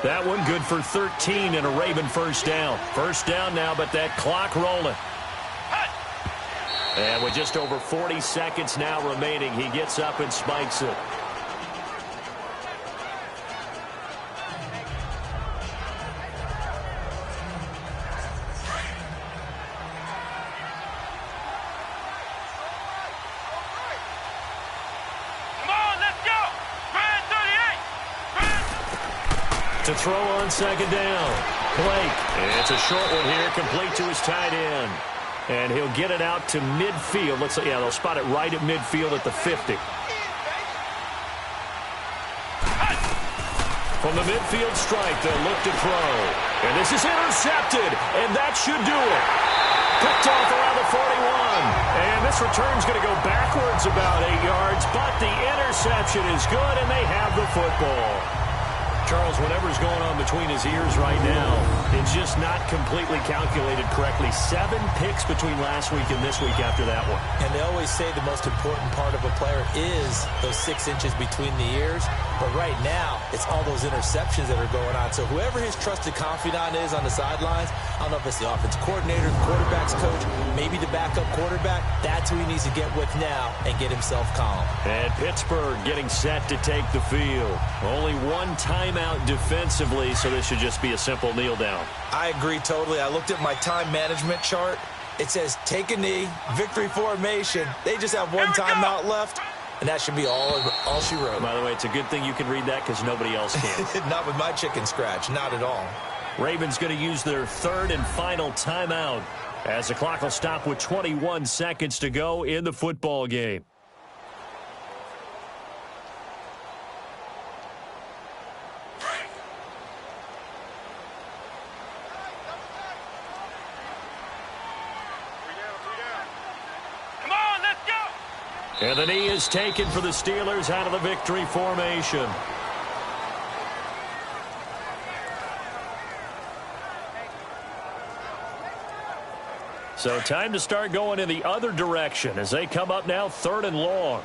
That one good for 13 and a Raven first down. First down now, but that clock rolling. And with just over 40 seconds now remaining, he gets up and spikes it. To throw on 2nd down. Blake. It's a short one here, complete to his tight end. And he'll get it out to midfield. Looks like, yeah, they'll spot it right at midfield at the 50. From the midfield stripe, they'll look to throw. And this is intercepted, and that should do it. Picked off around the 41. And this return's going to go backwards about 8 yards, but the interception is good, and they have the football. Charles, whatever's going on between his ears right now, it's just not completely calculated correctly. 7 picks between last week and this week after that one. And they always say the most important part of a player is those 6 inches between the ears. But right now, it's all those interceptions that are going on. So whoever his trusted confidant is on the sidelines, I don't know if it's the offensive coordinator, the quarterback's coach, maybe the backup quarterback, that's who he needs to get with now and get himself calm. And Pittsburgh getting set to take the field. Only one time timeout defensively, so this should just be a simple kneel down. I agree totally. I looked at my time management chart. It says take a knee, victory formation. They just have one timeout left, and that should be all she wrote. By the way, it's a good thing you can read that because nobody else can. Not with my chicken scratch, not at all. Ravens going to use their third and final timeout as the clock will stop with 21 seconds to go in the football game. Come on, let's go. And the knee is taken for the Steelers out of the victory formation. So time to start going in the other direction as they come up now 3rd and long.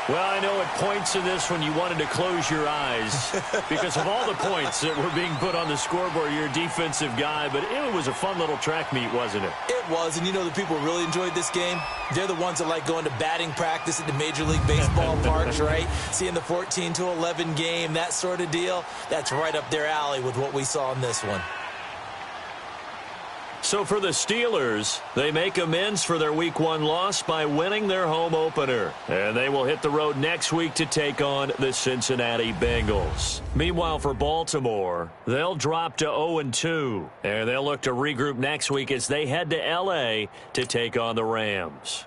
Well, I know at points in this when you wanted to close your eyes because of all the points that were being put on the scoreboard. You're a defensive guy, but it was a fun little track meet, wasn't it? It was, and you know the people really enjoyed this game? They're the ones that like going to batting practice at the Major League Baseball parks, right? Seeing the 14-11 game, that sort of deal. That's right up their alley with what we saw in this one. So for the Steelers, they make amends for their Week 1 loss by winning their home opener. And they will hit the road next week to take on the Cincinnati Bengals. Meanwhile, for Baltimore, they'll drop to 0-2. And they'll look to regroup next week as they head to L.A. to take on the Rams.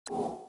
you